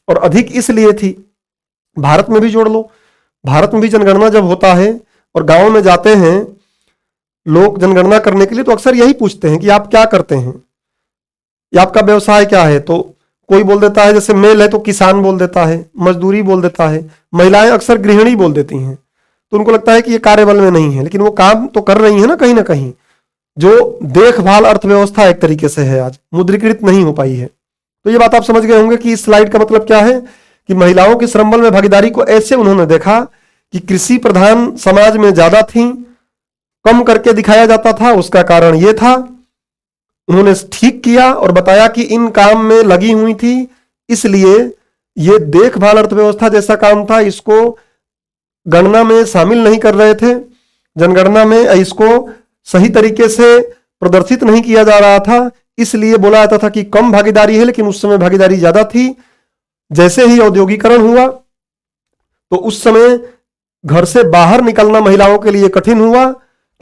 और अधिक इसलिए थी, भारत में भी जोड़ लो, भारत में भी जनगणना जब होता है और गांव में जाते हैं लोग जनगणना करने के लिए, तो अक्सर यही पूछते हैं कि आप क्या करते हैं या आपका व्यवसाय क्या है। तो कोई बोल देता है, जैसे मेल है तो किसान बोल देता है, मजदूरी बोल देता है, महिलाएं अक्सर गृहिणी बोल देती हैं। तो उनको लगता है कि ये कार्यबल में नहीं है, लेकिन वो काम तो कर रही है ना कहीं, जो देखभाल अर्थव्यवस्था एक तरीके से है आज मुद्रीकृत नहीं हो पाई है। तो ये बात आप समझ गए होंगे कि इस स्लाइड का मतलब क्या है कि महिलाओं के श्रम बल में भागीदारी को ऐसे उन्होंने देखा कि कृषि प्रधान समाज में ज्यादा थी, कम करके दिखाया जाता था। उसका कारण यह था, उन्होंने ठीक किया और बताया कि इन काम में लगी हुई थी, इसलिए ये देखभाल अर्थव्यवस्था जैसा काम था, इसको गणना में शामिल नहीं कर रहे थे, जनगणना में इसको सही तरीके से प्रदर्शित नहीं किया जा रहा था, इसलिए बोला जाता था कि कम भागीदारी है, लेकिन उस समय भागीदारी ज्यादा थी। जैसे ही औद्योगिकरण हुआ तो उस समय घर से बाहर निकलना महिलाओं के लिए कठिन हुआ,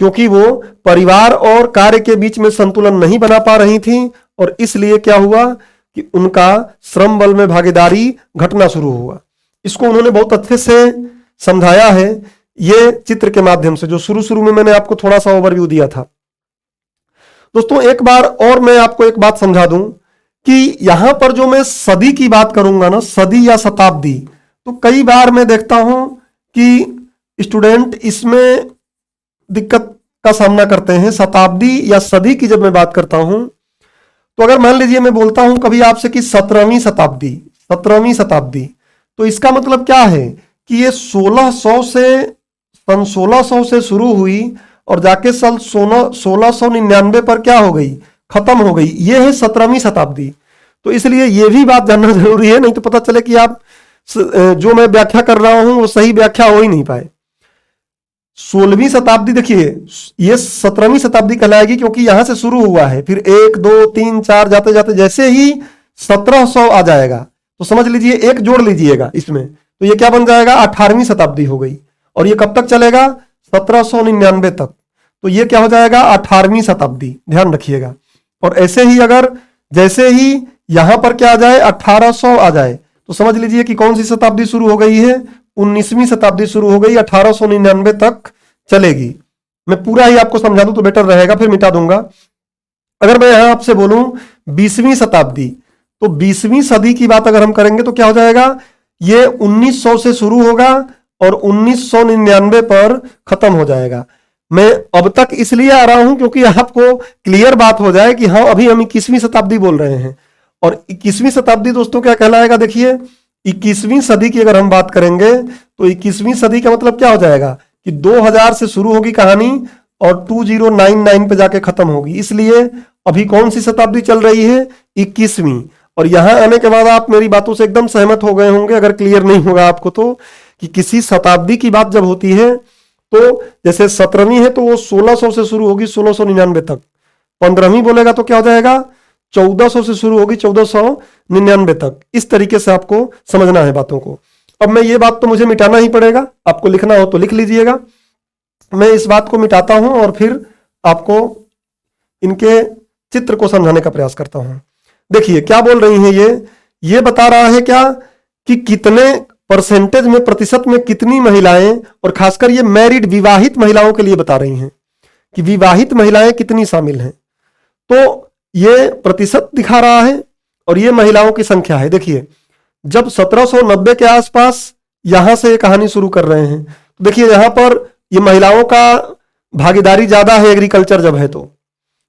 क्योंकि वो परिवार और कार्य के बीच में संतुलन नहीं बना पा रही थी, और इसलिए क्या हुआ कि उनका श्रम बल में भागीदारी घटना शुरू हुआ। इसको उन्होंने बहुत अच्छे से समझाया है ये चित्र के माध्यम से, जो शुरू शुरू में मैंने आपको थोड़ा सा ओवरव्यू दिया था। दोस्तों एक बार और मैं आपको एक बात समझा दूं कि यहां पर जो मैं सदी की बात करूंगा ना, सदी या शताब्दी, तो कई बार मैं देखता हूं कि स्टूडेंट इसमें दिक्कत का सामना करते हैं। शताब्दी या सदी की जब मैं बात करता हूं, तो अगर मान लीजिए मैं बोलता हूं कभी आपसे कि 17वीं शताब्दी, 17वीं शताब्दी, तो इसका मतलब क्या है कि ये 1600 से सन 1600 से शुरू हुई और जाके सन 1699 पर क्या हो गई, खत्म हो गई। ये है 17वीं शताब्दी। तो इसलिए ये भी बात जानना जरूरी है, नहीं तो पता चले कि आप जो मैं व्याख्या कर रहा हूं वो सही व्याख्या हो ही नहीं पाए। 16वीं शताब्दी, देखिए ये 17वीं शताब्दी कहलाएगी क्योंकि यहां से शुरू हुआ है, फिर 1 2 3 4 जाते जाते जैसे ही 1700 आ जाएगा तो समझ लीजिए एक जोड़ लीजिएगा इसमें, तो ये क्या बन जाएगा, 18वीं शताब्दी हो गई। और ये कब तक चलेगा, 1799 तक। तो ये क्या हो जाएगा, 18वीं शताब्दी, ध्यान रखिएगा। और ऐसे ही अगर जैसे ही यहां पर क्या आ जाए, 1800 आ जाए, तो समझ लीजिए कि कौन सी शताब्दी शुरू हो गई है, 19वीं शताब्दी शुरू हो गई, 1899 तक चलेगी। मैं पूरा ही आपको समझा दूं तो बेटर रहेगा, फिर मिटा दूंगा। अगर मैं यहां आपसे बोलूं 20वीं शताब्दी, तो 20वीं सदी की बात अगर हम करेंगे तो क्या हो जाएगा, ये 1900 से शुरू होगा और 1999 पर खत्म हो जाएगा। मैं अब तक इसलिए आ रहा हूं क्योंकि आपको क्लियर बात हो जाए कि हाँ अभी हम 21वीं शताब्दी बोल रहे हैं। और 21वीं शताब्दी दोस्तों क्या कहलाएगा, देखिए 21वीं सदी की अगर हम बात करेंगे तो 21वीं सदी का मतलब क्या हो जाएगा कि 2000 से शुरू होगी कहानी और 2099 पे जाके खत्म होगी। इसलिए अभी कौन सी शताब्दी चल रही है, 21वीं। और यहां आने के बाद आप मेरी बातों से एकदम सहमत हो गए होंगे, अगर क्लियर नहीं होगा आपको तो, कि किसी शताब्दी की बात जब होती है तो जैसे 17वीं है तो वो 1600 से शुरू होगी 1699 तक। 15वीं बोलेगा तो क्या हो जाएगा, 1400 से शुरू होगी 1499 तक। इस तरीके से आपको समझना है बातों को। अब मैं ये बात तो मुझे मिटाना ही पड़ेगा, आपको लिखना हो तो लिख लीजिएगा। मैं इस बात को मिटाता हूं और फिर आपको इनके चित्र को समझाने का प्रयास करता हूं। देखिए क्या बोल रही हैं ये बता रहा है क्या कि कितने परसेंटेज में, प्रतिशत में कितनी महिलाएं, और खासकर ये मैरिड विवाहित महिलाओं के लिए बता रही हैं कि विवाहित महिलाएं कितनी शामिल हैं। तो ये प्रतिशत दिखा रहा है और ये महिलाओं की संख्या है। देखिए जब 1790 के आसपास यहां से कहानी शुरू कर रहे हैं, तो देखिए यहां पर ये महिलाओं का भागीदारी ज्यादा है एग्रीकल्चर जब है। तो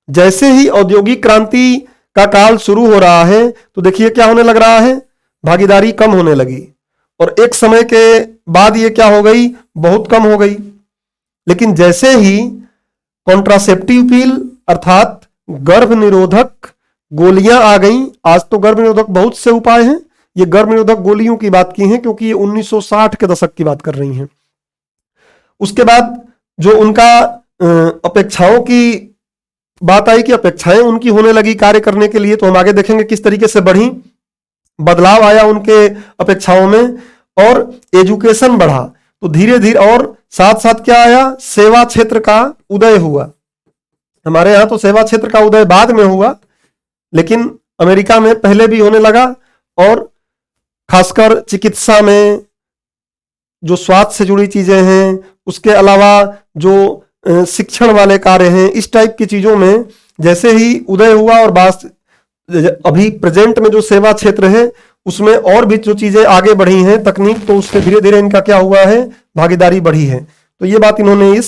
जैसे ही औद्योगिक क्रांति का काल शुरू हो रहा है तो देखिए क्या होने लग रहा है, भागीदारी कम होने लगी। और एक समय के बाद ये क्या हो गई, बहुत कम हो गई। लेकिन जैसे ही कॉन्ट्रासेप्टिव पिल अर्थात गर्भ निरोधक गोलियां आ गई, आज तो गर्भ निरोधक बहुत से उपाय हैं, ये गर्भ निरोधक गोलियों की बात की हैं क्योंकि ये 1960 के दशक की बात कर रही हैं। उसके बाद जो उनका अपेक्षाओं की बात आई कि अपेक्षाएं उनकी होने लगी कार्य करने के लिए, तो हम आगे देखेंगे किस तरीके से बढ़ी, बदलाव आया उनके अपेक्षाओं में। और एजुकेशन बढ़ा तो धीरे धीरे, और साथ साथ क्या आया, सेवा क्षेत्र का उदय हुआ। हमारे यहां तो सेवा क्षेत्र का उदय बाद में हुआ, लेकिन अमेरिका में पहले भी होने लगा। और खासकर चिकित्सा में जो स्वास्थ्य से जुड़ी चीजें हैं, उसके अलावा जो शिक्षण वाले कार्य हैं, इस टाइप की चीजों में जैसे ही उदय हुआ, और अभी प्रेजेंट में जो सेवा क्षेत्र है उसमें और भी जो चीजें आगे बढ़ी हैं तकनीक, तो उससे धीरे धीरे इनका क्या हुआ है, भागीदारी बढ़ी है। तो ये बात इन्होंने इस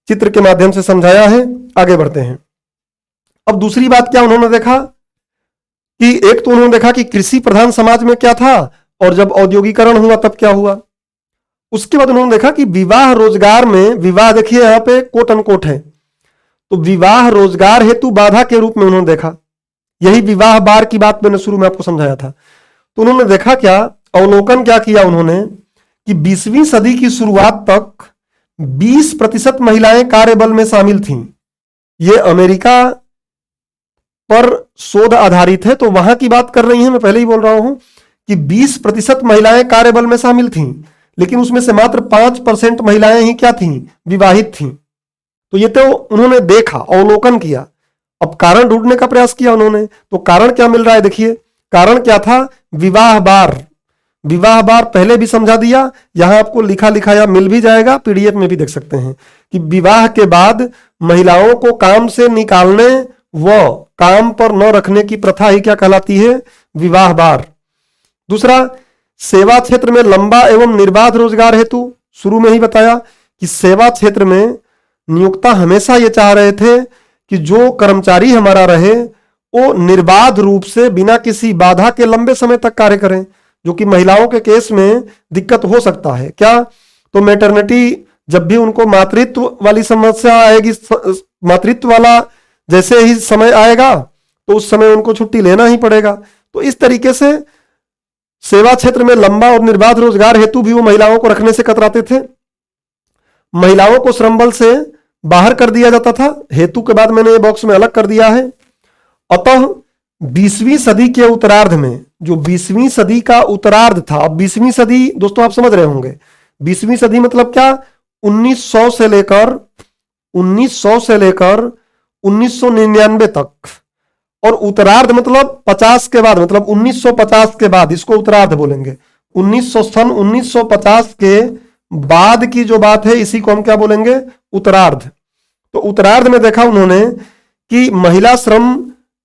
चित्र के माध्यम से समझाया है। आगे बढ़ते हैं। अब दूसरी बात क्या उन्होंने देखा कि एक तो उन्होंने देखा कि कृषि प्रधान समाज में क्या था, और जब औद्योगिकरण हुआ तब क्या हुआ। उसके बाद उन्होंने देखा कि विवाह रोजगार में, विवाह देखिए यहां पे कोट अनकोट है, तो विवाह रोजगार हेतु बाधा के रूप में उन्होंने देखा। यही विवाह बार की बात मैंने शुरू में आपको समझाया था। तो उन्होंने देखा क्या, अवलोकन क्या किया उन्होंने कि 20वीं सदी की शुरुआत तक 20% महिलाएं कार्यबल में शामिल थीं। ये अमेरिका पर शोध आधारित है, तो वहां की बात कर रही हैं। मैं पहले ही बोल रहा हूं कि 20% महिलाएं कार्यबल में शामिल थीं, लेकिन उसमें से मात्र 5% महिलाएं ही क्या थीं, विवाहित थीं। तो ये तो उन्होंने देखा, अवलोकन किया। अब कारण ढूंढने का प्रयास किया उन्होंने, तो कारण क्या मिल रहा है, देखिए कारण क्या था, विवाह बार। विवाह बार पहले भी समझा दिया, यहां आपको लिखा लिखाया मिल भी जाएगा, पीडीएफ में भी देख सकते हैं कि विवाह के बाद महिलाओं को काम से निकालने व काम पर न रखने की प्रथा ही क्या कहलाती है, विवाह बार। दूसरा, सेवा क्षेत्र में लंबा एवं निर्बाध रोजगार हेतु, शुरू में ही बताया कि सेवा क्षेत्र में नियोक्ता हमेशा ये चाह रहे थे कि जो कर्मचारी हमारा रहे वो निर्बाध रूप से बिना किसी बाधा के लंबे समय तक कार्य करें, जो कि महिलाओं के केस में दिक्कत हो सकता है। क्या, तो मैटरनिटी, जब भी उनको मातृत्व वाली समस्या आएगी, मातृत्व वाला जैसे ही समय आएगा तो उस समय उनको छुट्टी लेना ही पड़ेगा। तो इस तरीके से सेवा क्षेत्र में लंबा और निर्बाध रोजगार हेतु भी वो महिलाओं को रखने से कतराते थे। महिलाओं को श्रम बल से बाहर कर दिया जाता था, हेतु के बाद मैंने ये बॉक्स में अलग कर दिया है। अतः 20वीं सदी के उत्तरार्ध में, जो 20वीं सदी का उत्तरार्ध था, अब 20वीं सदी दोस्तों आप समझ रहे होंगे, 20वीं सदी मतलब क्या, 1900 से लेकर 1999 तक, और उत्तरार्ध मतलब 50 के बाद, मतलब 1950 के बाद, इसको उत्तरार्ध बोलेंगे। 1950 के बाद की जो बात है इसी को हम क्या बोलेंगे, उत्तरार्ध। तो उत्तरार्ध में देखा उन्होंने कि महिला श्रम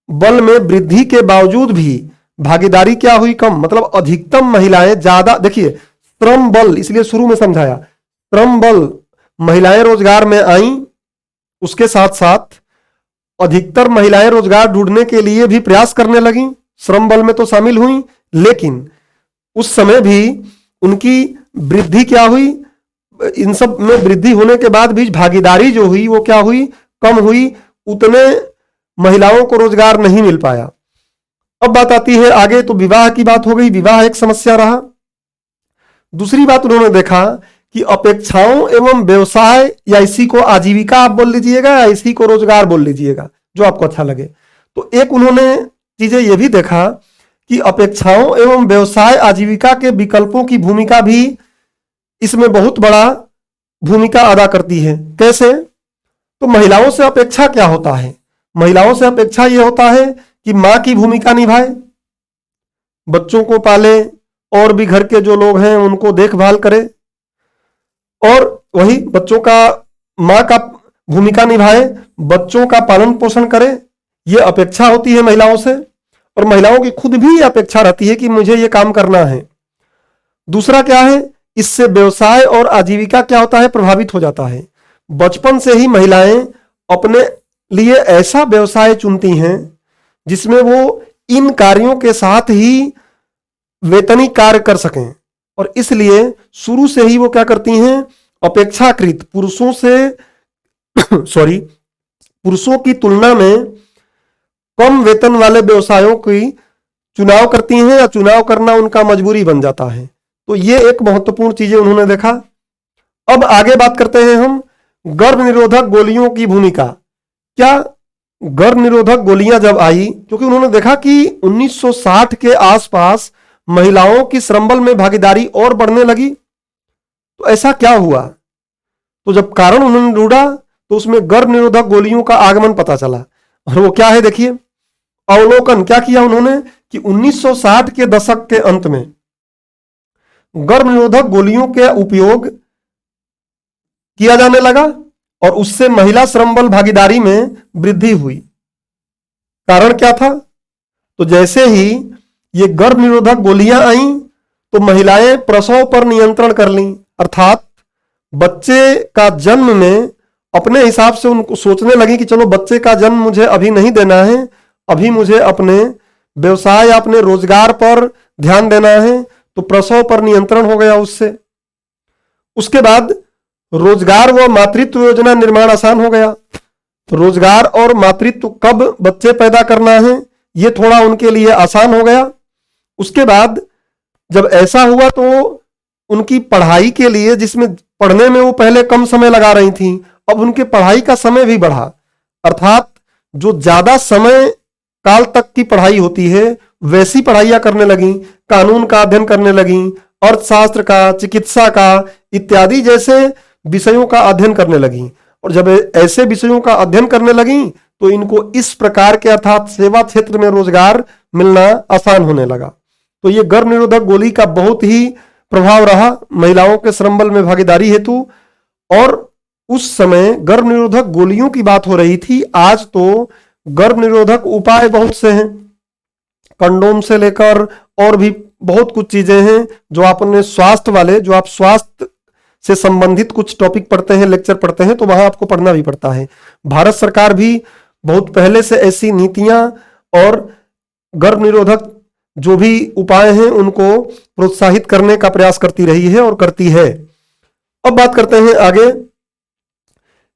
बल में वृद्धि के बावजूद भी भागीदारी क्या हुई, कम, मतलब अधिकतम महिलाएं ज्यादा, देखिए श्रम बल, इसलिए शुरू में समझाया, श्रम बल महिलाएं रोजगार में आईं, उसके साथ साथ अधिकतर महिलाएं रोजगार ढूंढने के लिए भी प्रयास करने लगी, श्रम बल में तो शामिल हुई, लेकिन उस समय भी उनकी वृद्धि क्या हुई, इन सब में वृद्धि होने के बाद भी भागीदारी जो हुई वो क्या हुई, कम हुई, उतने महिलाओं को रोजगार नहीं मिल पाया। अब बात आती है आगे, तो विवाह की बात हो गई, विवाह एक समस्या रहा। दूसरी बात उन्होंने देखा कि अपेक्षाओं एवं व्यवसाय, या इसी को आजीविका आप बोल लीजिएगा या इसी को रोजगार बोल लीजिएगा, जो आपको अच्छा लगे। तो एक उन्होंने चीजें यह भी देखा कि अपेक्षाओं एवं व्यवसाय आजीविका के विकल्पों की भूमिका भी इसमें बहुत बड़ा भूमिका अदा करती है। कैसे, तो महिलाओं से अपेक्षा क्या होता है, महिलाओं से अपेक्षा यह होता है कि मां की भूमिका निभाए, बच्चों को पाले, और भी घर के जो लोग हैं उनको देखभाल करे, और वही बच्चों का, मां का भूमिका निभाए, बच्चों का पालन पोषण करे। यह अपेक्षा होती है महिलाओं से, और महिलाओं की खुद भी अपेक्षा रहती है कि मुझे यह काम करना है। दूसरा क्या है, इससे व्यवसाय और आजीविका क्या होता है, प्रभावित हो जाता है। बचपन से ही महिलाएं अपने लिए ऐसा व्यवसाय चुनती हैं जिसमें वो इन कार्यों के साथ ही वेतनी कार्य कर सकें, और इसलिए शुरू से ही वो क्या करती हैं, अपेक्षाकृत पुरुषों से पुरुषों की तुलना में कम वेतन वाले व्यवसायों की चुनाव करती हैं, या चुनाव करना उनका मजबूरी बन जाता है। तो ये एक महत्वपूर्ण चीजें उन्होंने देखा। अब आगे बात करते हैं हम गर्भ निरोधक गोलियों की भूमिका। क्या, गर्भ निरोधक गोलियां जब आई, क्योंकि उन्होंने देखा कि 1960 के आसपास महिलाओं की श्रमबल में भागीदारी और बढ़ने लगी, तो ऐसा क्या हुआ, तो जब कारण उन्होंने ढूंढा तो उसमें गर्भ निरोधक गोलियों का आगमन पता चला। और वो क्या है, देखिए अवलोकन क्या किया उन्होंने कि 1960 के दशक के अंत में गर्भ निरोधक गोलियों के उपयोग किया जाने लगा, और उससे महिला श्रमबल भागीदारी में वृद्धि हुई। कारण क्या था, तो जैसे ही ये गर्भ निरोधक गोलियां आईं तो महिलाएं प्रसव पर नियंत्रण कर लीं, अर्थात बच्चे का जन्म में अपने हिसाब से उनको सोचने लगी कि चलो बच्चे का जन्म मुझे अभी नहीं देना है, अभी मुझे अपने व्यवसाय या अपने रोजगार पर ध्यान देना है, तो प्रसव पर नियंत्रण हो गया उससे। उसके बाद रोजगार व मातृत्व योजना निर्माण आसान हो गया। रोजगार और मातृत्व कब बच्चे पैदा करना है ये थोड़ा उनके लिए आसान हो गया। उसके बाद जब ऐसा हुआ तो उनकी पढ़ाई के लिए, जिसमें पढ़ने में वो पहले कम समय लगा रही थी, अब उनके पढ़ाई का समय भी बढ़ा, अर्थात जो ज्यादा समय काल तक की पढ़ाई होती है वैसी पढ़ाइयां करने लगी, कानून का अध्ययन करने लगी, अर्थशास्त्र का, चिकित्सा का इत्यादि जैसे विषयों का अध्ययन करने लगी। और जब ऐसे विषयों का अध्ययन करने लगी तो इनको इस प्रकार के अर्थात सेवा क्षेत्र में रोजगार मिलना आसान होने लगा। तो ये गर्भ निरोधक गोली का बहुत ही प्रभाव रहा महिलाओं के श्रम बल में भागीदारी हेतु। और उस समय गर्भ निरोधक गोलियों की बात हो रही थी, आज तो गर्भ निरोधक उपाय बहुत से हैं, कंडोम से लेकर और भी बहुत कुछ चीजें हैं जो आपने स्वास्थ्य वाले, जो आप स्वास्थ्य से संबंधित कुछ टॉपिक पढ़ते हैं, लेक्चर पढ़ते हैं, तो वहां आपको पढ़ना भी पड़ता है। भारत सरकार भी बहुत पहले से ऐसी नीतियां और गर्भ निरोधक जो भी उपाय हैं उनको प्रोत्साहित करने का प्रयास करती रही है और करती है। अब बात करते हैं आगे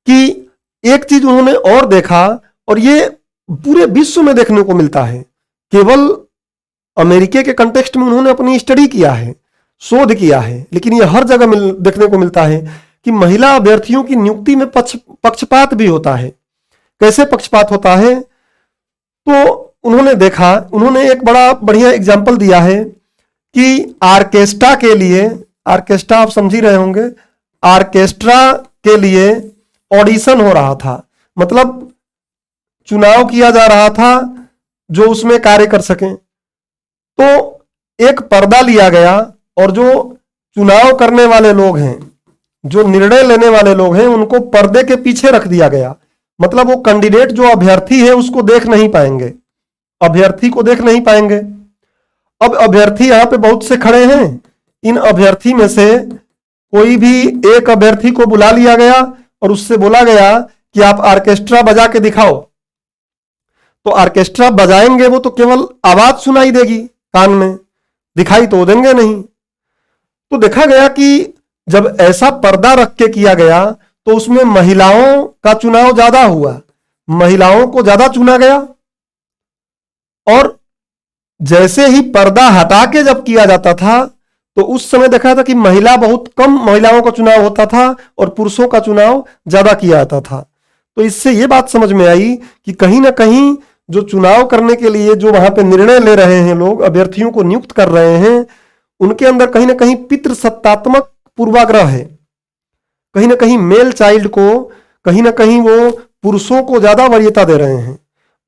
कि एक चीज उन्होंने और देखा, और ये पूरे विश्व में देखने को मिलता है, केवल अमेरिका के कंटेक्स्ट में उन्होंने अपनी स्टडी किया है, शोध किया है, लेकिन यह हर जगह देखने को मिलता है कि महिला अभ्यर्थियों की नियुक्ति में पक्षपात भी होता है। कैसे पक्षपात होता है? तो उन्होंने देखा, उन्होंने एक बड़ा बढ़िया एग्जाम्पल दिया है कि आर्केस्ट्रा के लिए, आर्केस्ट्रा आप समझ ही रहे होंगे, आर्केस्ट्रा के लिए ऑडिशन हो रहा था, मतलब चुनाव किया जा रहा था जो उसमें कार्य कर सकें। तो एक पर्दा लिया गया और जो चुनाव करने वाले लोग हैं, जो निर्णय लेने वाले लोग हैं, उनको पर्दे के पीछे रख दिया गया। मतलब वो कैंडिडेट जो अभ्यर्थी है उसको देख नहीं पाएंगे, अभ्यर्थी को देख नहीं पाएंगे। अब अभ्यर्थी यहां पे बहुत से खड़े हैं, इन अभ्यर्थी में से कोई भी एक अभ्यर्थी को बुला लिया गया और उससे बोला गया कि आप ऑर्केस्ट्रा बजा के दिखाओ। तो ऑर्केस्ट्रा बजाएंगे वो तो केवल आवाज सुनाई देगी कान में, दिखाई तो देंगे नहीं। तो देखा गया कि जब ऐसा पर्दा रख के किया गया तो उसमें महिलाओं का चुनाव ज्यादा हुआ, महिलाओं को ज्यादा चुना गया। और जैसे ही पर्दा हटा के जब किया जाता था तो उस समय देखा था कि महिला बहुत कम महिलाओं का चुनाव होता था और पुरुषों का चुनाव ज्यादा किया जाता था। तो इससे यह बात समझ में आई कि कहीं ना कहीं जो चुनाव करने के लिए जो वहां पे निर्णय ले रहे हैं लोग, अभ्यर्थियों को नियुक्त कर रहे हैं, उनके अंदर कहीं ना कहीं पितृसत्तात्मक पूर्वाग्रह है। कहीं ना कहीं मेल चाइल्ड को, कहीं ना कहीं वो पुरुषों को ज्यादा वरीयता दे रहे हैं।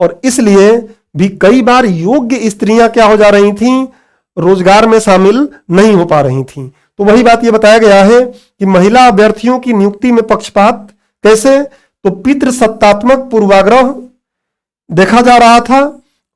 और इसलिए भी कई बार योग्य स्त्रियां क्या हो जा रही थीं, रोजगार में शामिल नहीं हो पा रही थीं। तो वही बात ये बताया गया है कि महिला अभ्यर्थियों की नियुक्ति में पक्षपात कैसे, तो पितृसत्तात्मक पूर्वाग्रह देखा जा रहा था।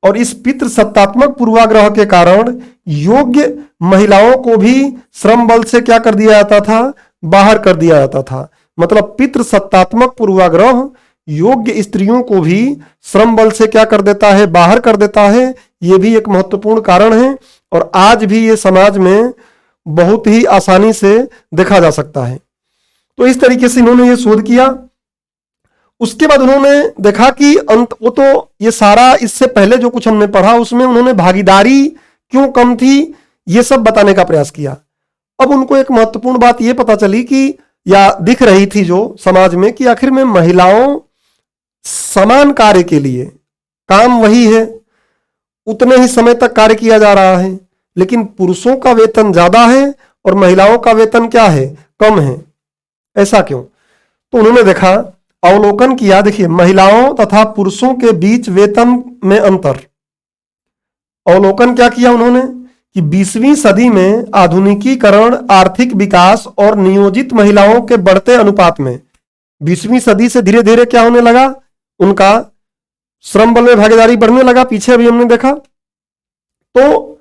और इस पितृसत्तात्मक पूर्वाग्रह के कारण योग्य महिलाओं को भी श्रम बल से क्या कर दिया जाता था, बाहर कर दिया जाता था। मतलब पितृसत्तात्मक पूर्वाग्रह योग्य स्त्रियों को भी श्रम बल से क्या कर देता है, बाहर कर देता है। यह भी एक महत्वपूर्ण कारण है और आज भी ये समाज में बहुत ही आसानी से देखा जा सकता है। तो इस तरीके से इन्होंने ये शोध किया। उसके बाद उन्होंने देखा कि वो तो ये सारा, इससे पहले जो कुछ हमने पढ़ा उसमें उन्होंने भागीदारी क्यों कम थी ये सब बताने का प्रयास किया। अब उनको एक महत्वपूर्ण बात ये पता चली कि, या दिख रही थी जो समाज में, कि आखिर में महिलाओं समान कार्य के लिए, काम वही है, उतने ही समय तक कार्य किया जा रहा है, लेकिन पुरुषों का वेतन ज्यादा है और महिलाओं का वेतन क्या है, कम है। ऐसा क्यों? तो उन्होंने देखा, अवलोकन किया। देखिए, महिलाओं तथा पुरुषों के बीच वेतन में अंतर। अवलोकन क्या किया उन्होंने कि 20वीं सदी में आधुनिकीकरण, आर्थिक विकास और नियोजित महिलाओं के बढ़ते अनुपात में 20वीं सदी से धीरे धीरे क्या होने लगा, उनका श्रम बल में भागीदारी बढ़ने लगा। पीछे अभी हमने देखा। तो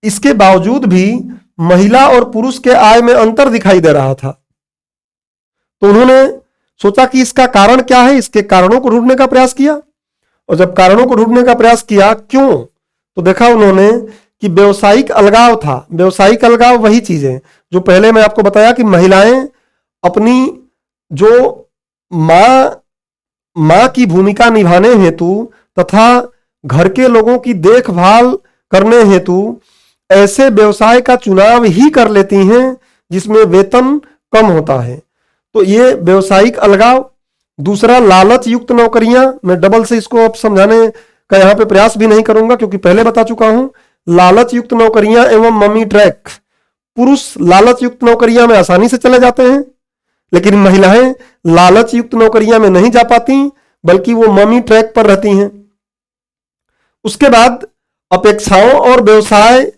इसके बावजूद भी महिला और पुरुष के आय में अंतर दिखाई दे रहा था। तो उन्होंने सोचा कि इसका कारण क्या है, इसके कारणों को ढूंढने का प्रयास किया। और जब कारणों को ढूंढने का प्रयास किया, क्यों, तो देखा उन्होंने कि व्यवसायिक अलगाव था। व्यवसायिक अलगाव वही चीज है जो पहले मैं आपको बताया कि महिलाएं अपनी जो मां की भूमिका निभाने हेतु तथा घर के लोगों की देखभाल करने हेतु ऐसे व्यवसाय का चुनाव ही कर लेती हैं जिसमें वेतन कम होता है। तो ये व्यवसायिक अलगाव। दूसरा, लालच युक्त नौकरियां। मैं डबल से इसको अब समझाने का यहां पे प्रयास भी नहीं करूंगा क्योंकि पहले बता चुका हूं। लालच युक्त नौकरियां एवं मनी ट्रैक। पुरुष लालच युक्त नौकरियां में आसानी से चले जाते हैं, लेकिन महिलाएं लालच युक्त नौकरियां में नहीं जा पाती, बल्कि वो मनी ट्रैक पर रहती हैं। उसके बाद अपेक्षाओं और व्यवसाय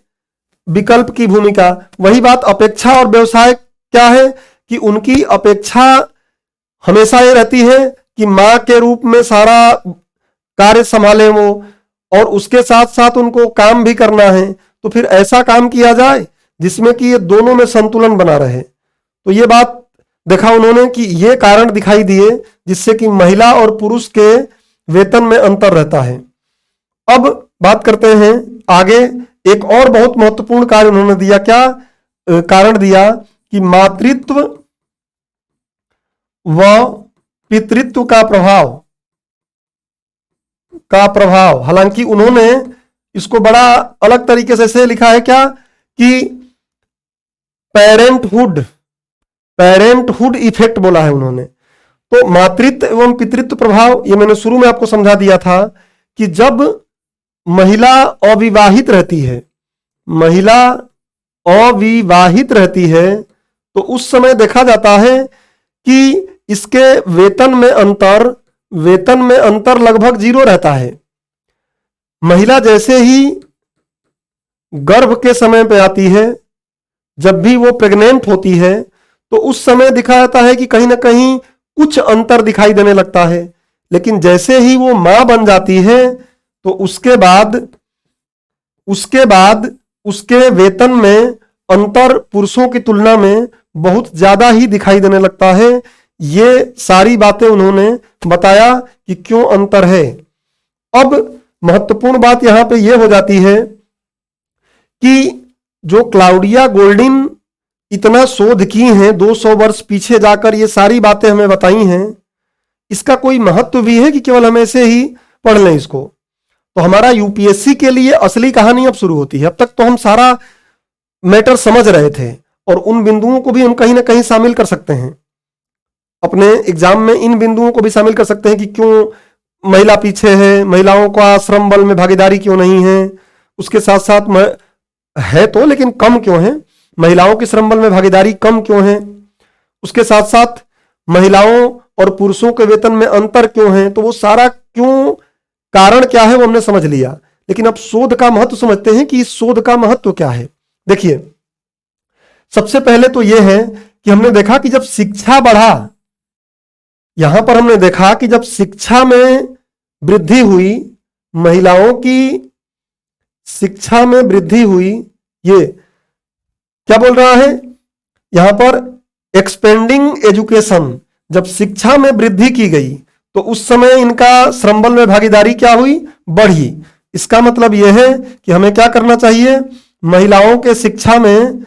विकल्प की भूमिका। वही बात, अपेक्षा और व्यवसाय क्या है कि उनकी अपेक्षा हमेशा ये रहती है कि मां के रूप में सारा कार्य संभाले वो, और उसके साथ साथ उनको काम भी करना है। तो फिर ऐसा काम किया जाए जिसमें कि ये दोनों में संतुलन बना रहे। तो ये बात देखा उन्होंने कि ये कारण दिखाई दिए जिससे कि महिला और पुरुष के वेतन में अंतर रहता है। अब बात करते हैं आगे। एक और बहुत महत्वपूर्ण कार्य उन्होंने दिया। क्या कारण दिया कि मातृत्व व पितृत्व का प्रभाव। हालांकि उन्होंने इसको बड़ा अलग तरीके से ऐसे लिखा है क्या कि पेरेंटहुड इफेक्ट बोला है उन्होंने। तो मातृत्व एवं पितृत्व प्रभाव, ये मैंने शुरू में आपको समझा दिया था कि जब महिला अविवाहित रहती है तो उस समय देखा जाता है कि इसके वेतन में अंतर लगभग 0 रहता है। महिला जैसे ही गर्भ के समय पे आती है, जब भी वो प्रेग्नेंट होती है, तो उस समय दिखा जाता है कि कहीं ना कहीं कुछ अंतर दिखाई देने लगता है। लेकिन जैसे ही वो मां बन जाती है तो उसके बाद उसके वेतन में अंतर पुरुषों की तुलना में बहुत ज्यादा ही दिखाई देने लगता है। ये सारी बातें उन्होंने बताया कि क्यों अंतर है। अब महत्वपूर्ण बात यहां पे ये हो जाती है कि जो क्लाउडिया गोल्डिन इतना शोध की हैं, 200 वर्ष पीछे जाकर ये सारी बातें हमें बताई हैं, इसका कोई महत्व भी है कि केवल हम ऐसे ही पढ़ लें इसको? तो हमारा यूपीएससी के लिए असली कहानी अब शुरू होती है। अब तक तो हम सारा मैटर समझ रहे थे और उन बिंदुओं को भी हम कहीं ना कहीं शामिल कर सकते हैं अपने एग्जाम में। इन बिंदुओं को भी शामिल कर सकते हैं कि क्यों महिला पीछे है, महिलाओं का श्रम बल में भागीदारी क्यों नहीं है, उसके साथ साथ है तो लेकिन कम क्यों है, महिलाओं की श्रम बल में भागीदारी कम क्यों है, उसके साथ साथ महिलाओं और पुरुषों के वेतन में अंतर क्यों है। तो वो सारा क्यों, कारण क्या है, वो हमने समझ लिया। लेकिन अब शोध का महत्व समझते हैं कि इस शोध का महत्व क्या है। देखिए, सबसे पहले तो यह है कि हमने देखा कि जब शिक्षा बढ़ा, यहां पर हमने देखा कि जब शिक्षा में वृद्धि हुई, महिलाओं की शिक्षा में वृद्धि हुई, ये क्या बोल रहा है यहां पर, एक्सपेंडिंग एजुकेशन। जब शिक्षा में वृद्धि की गई तो उस समय इनका श्रम बल में भागीदारी क्या हुई, बढ़ी। इसका मतलब यह है कि हमें क्या करना चाहिए, महिलाओं के शिक्षा में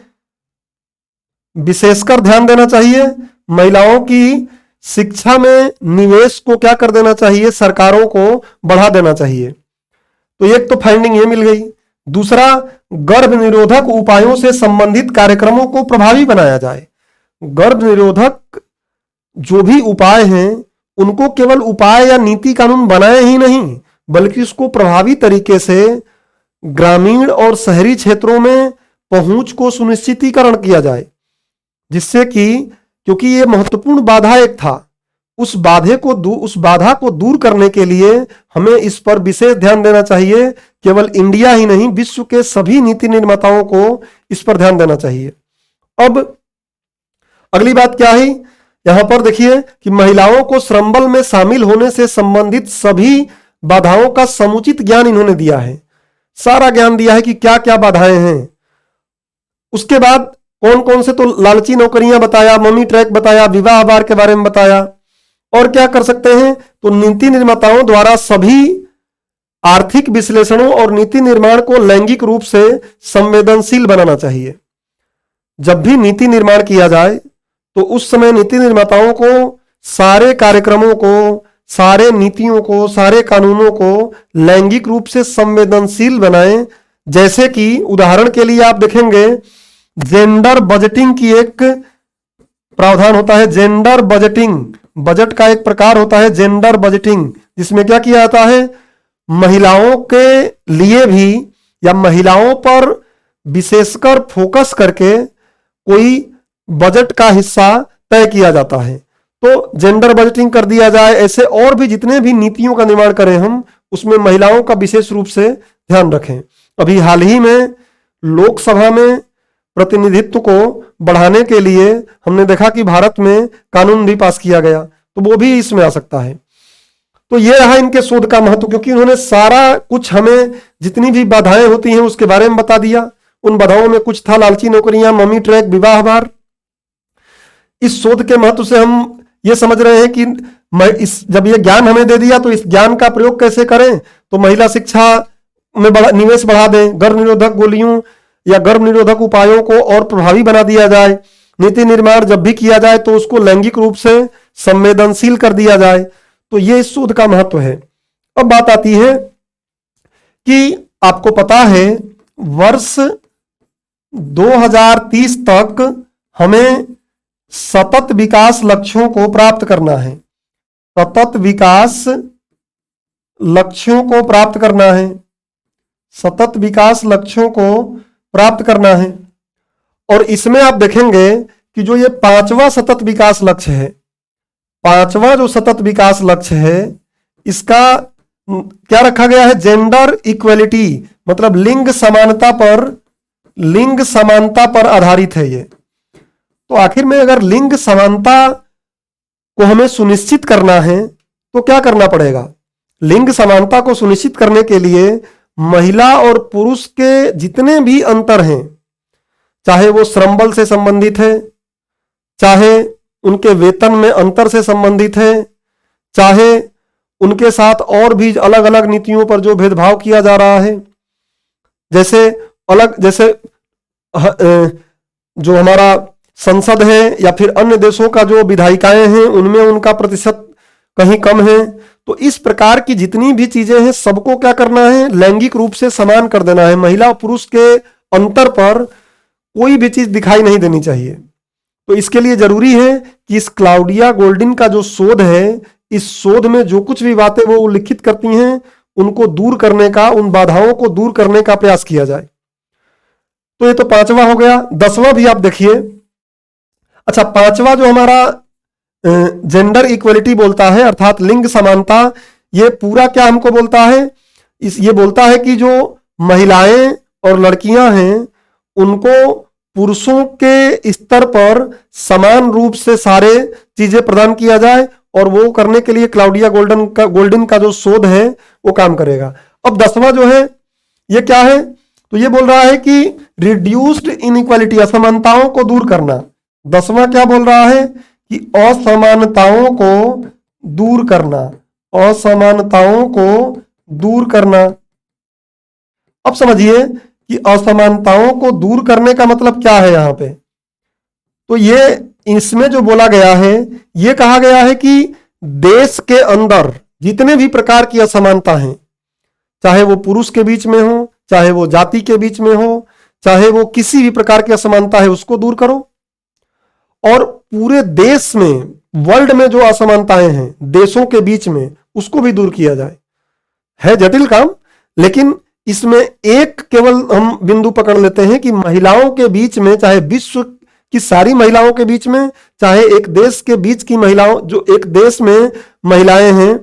विशेषकर ध्यान देना चाहिए। महिलाओं की शिक्षा में निवेश को क्या कर देना चाहिए, सरकारों को बढ़ा देना चाहिए। तो एक तो फाइंडिंग ये मिल गई। दूसरा, गर्भ निरोधक उपायों से संबंधित कार्यक्रमों को प्रभावी बनाया जाए। गर्भ निरोधक जो भी उपाय हैं उनको केवल उपाय या नीति कानून बनाए ही नहीं, बल्कि उसको प्रभावी तरीके से ग्रामीण और शहरी क्षेत्रों में पहुंच को सुनिश्चितीकरण किया जाए, जिससे कि, क्योंकि ये महत्वपूर्ण बाधा एक था, उस बाधा को दूर करने के लिए हमें इस पर विशेष ध्यान देना चाहिए। केवल इंडिया ही नहीं, विश्व के सभी नीति निर्माताओं को इस पर ध्यान देना चाहिए। अब अगली बात क्या है, यहां पर देखिए कि महिलाओं को श्रम बल में शामिल होने से संबंधित सभी बाधाओं का समुचित ज्ञान इन्होंने दिया है। सारा ज्ञान दिया है कि क्या क्या बाधाएं हैं। उसके बाद कौन कौन से, तो लालची नौकरियां बताया, मनी ट्रैक बताया, विवाह आभार के बारे में बताया। और क्या कर सकते हैं, तो नीति निर्माताओं द्वारा सभी आर्थिक विश्लेषणों और नीति निर्माण को लैंगिक रूप से संवेदनशील बनाना चाहिए। जब भी नीति निर्माण किया जाए तो उस समय नीति निर्माताओं को सारे कार्यक्रमों को, सारे नीतियों को, सारे कानूनों को लैंगिक रूप से संवेदनशील बनाएं। जैसे कि उदाहरण के लिए आप देखेंगे जेंडर बजटिंग की एक प्रावधान होता है। जेंडर बजटिंग, बजट का एक प्रकार होता है जेंडर बजटिंग, जिसमें क्या किया जाता है, महिलाओं के लिए भी या महिलाओं पर विशेषकर फोकस करके कोई बजट का हिस्सा तय किया जाता है। तो जेंडर बजटिंग कर दिया जाए। ऐसे और भी जितने भी नीतियों का निर्माण करें हम, उसमें महिलाओं का विशेष रूप से ध्यान रखें। अभी हाल ही में लोकसभा में प्रतिनिधित्व को बढ़ाने के लिए हमने देखा कि भारत में कानून भी पास किया गया, तो वो भी इसमें आ सकता है। तो ये रहा इनके शोध का महत्व, क्योंकि उन्होंने सारा कुछ हमें जितनी भी बाधाएं होती हैं उसके बारे में बता दिया। उन बाधाओं में कुछ था लालची नौकरियां, मनी ट्रैक, विवाह भार। इस शोध के महत्व से हम ये समझ रहे हैं कि जब ये ज्ञान हमें दे दिया तो इस ज्ञान का प्रयोग कैसे करें। तो महिला शिक्षा में निवेश बढ़ा दें, गर्भ निरोधक गोलियों या गर्भ निरोधक उपायों को और प्रभावी बना दिया जाए। नीति निर्माण जब भी किया जाए तो उसको लैंगिक रूप से संवेदनशील कर दिया जाए। तो ये इस शोध का महत्व है। अब बात आती है कि आपको पता है वर्ष 2030 तक हमें सतत विकास लक्ष्यों को प्राप्त करना है। सतत विकास लक्ष्यों को प्राप्त करना है। सतत विकास लक्ष्यों को प्राप्त करना है। और इसमें आप देखेंगे कि जो ये 5वां सतत विकास लक्ष्य है, 5वां जो सतत विकास लक्ष्य है, इसका क्या रखा गया है, जेंडर इक्वेलिटी, मतलब लिंग समानता पर आधारित है ये। तो आखिर में अगर लिंग समानता को हमें सुनिश्चित करना है तो क्या करना पड़ेगा। लिंग समानता को सुनिश्चित करने के लिए महिला और पुरुष के जितने भी अंतर हैं, चाहे वो श्रम बल से संबंधित है, चाहे उनके वेतन में अंतर से संबंधित है, चाहे उनके साथ और भी अलग अलग नीतियों पर जो भेदभाव किया जा रहा है, जैसे जो हमारा संसद है या फिर अन्य देशों का जो विधायिकाएं हैं उनमें उनका प्रतिशत कहीं कम है। तो इस प्रकार की जितनी भी चीजें हैं सबको क्या करना है, लैंगिक रूप से समान कर देना है। महिला और पुरुष के अंतर पर कोई भी चीज दिखाई नहीं देनी चाहिए। तो इसके लिए जरूरी है कि इस क्लाउडिया गोल्डिन का जो शोध है, इस शोध में जो कुछ भी बातें वो उल्लिखित करती हैं उनको दूर करने का, उन बाधाओं को दूर करने का प्रयास किया जाए। तो ये तो 5वां हो गया। 10वां भी आप देखिए। अच्छा, 5वां जो हमारा जेंडर इक्वलिटी बोलता है, अर्थात लिंग समानता, ये पूरा क्या हमको बोलता है, ये बोलता है कि जो महिलाएं और लड़कियां हैं उनको पुरुषों के स्तर पर समान रूप से सारे चीजें प्रदान किया जाए, और वो करने के लिए क्लाउडिया गोल्डिन का जो शोध है वो काम करेगा। अब 10वां जो है ये क्या है, तो ये बोल रहा है कि रिड्यूस्ड इनइक्वालिटी, असमानताओं को दूर करना। 10वां क्या बोल रहा है कि असमानताओं को दूर करना, असमानताओं को दूर करना। अब समझिए कि असमानताओं को दूर करने का मतलब क्या है यहां पे। तो ये इसमें जो बोला गया है, ये कहा गया है कि देश के अंदर जितने भी प्रकार की असमानता हैं, चाहे वो पुरुष के बीच में हो, चाहे वो जाति के बीच में हो, चाहे वो किसी भी प्रकार की असमानता है, उसको दूर करो। और पूरे देश में, वर्ल्ड में जो असमानताएं हैं देशों के बीच में, उसको भी दूर किया जाए। है जटिल काम, लेकिन इसमें एक केवल हम बिंदु पकड़ लेते हैं कि महिलाओं के बीच में, चाहे विश्व की सारी महिलाओं के बीच में, चाहे एक देश के बीच की महिलाओं, जो एक देश में महिलाएं हैं,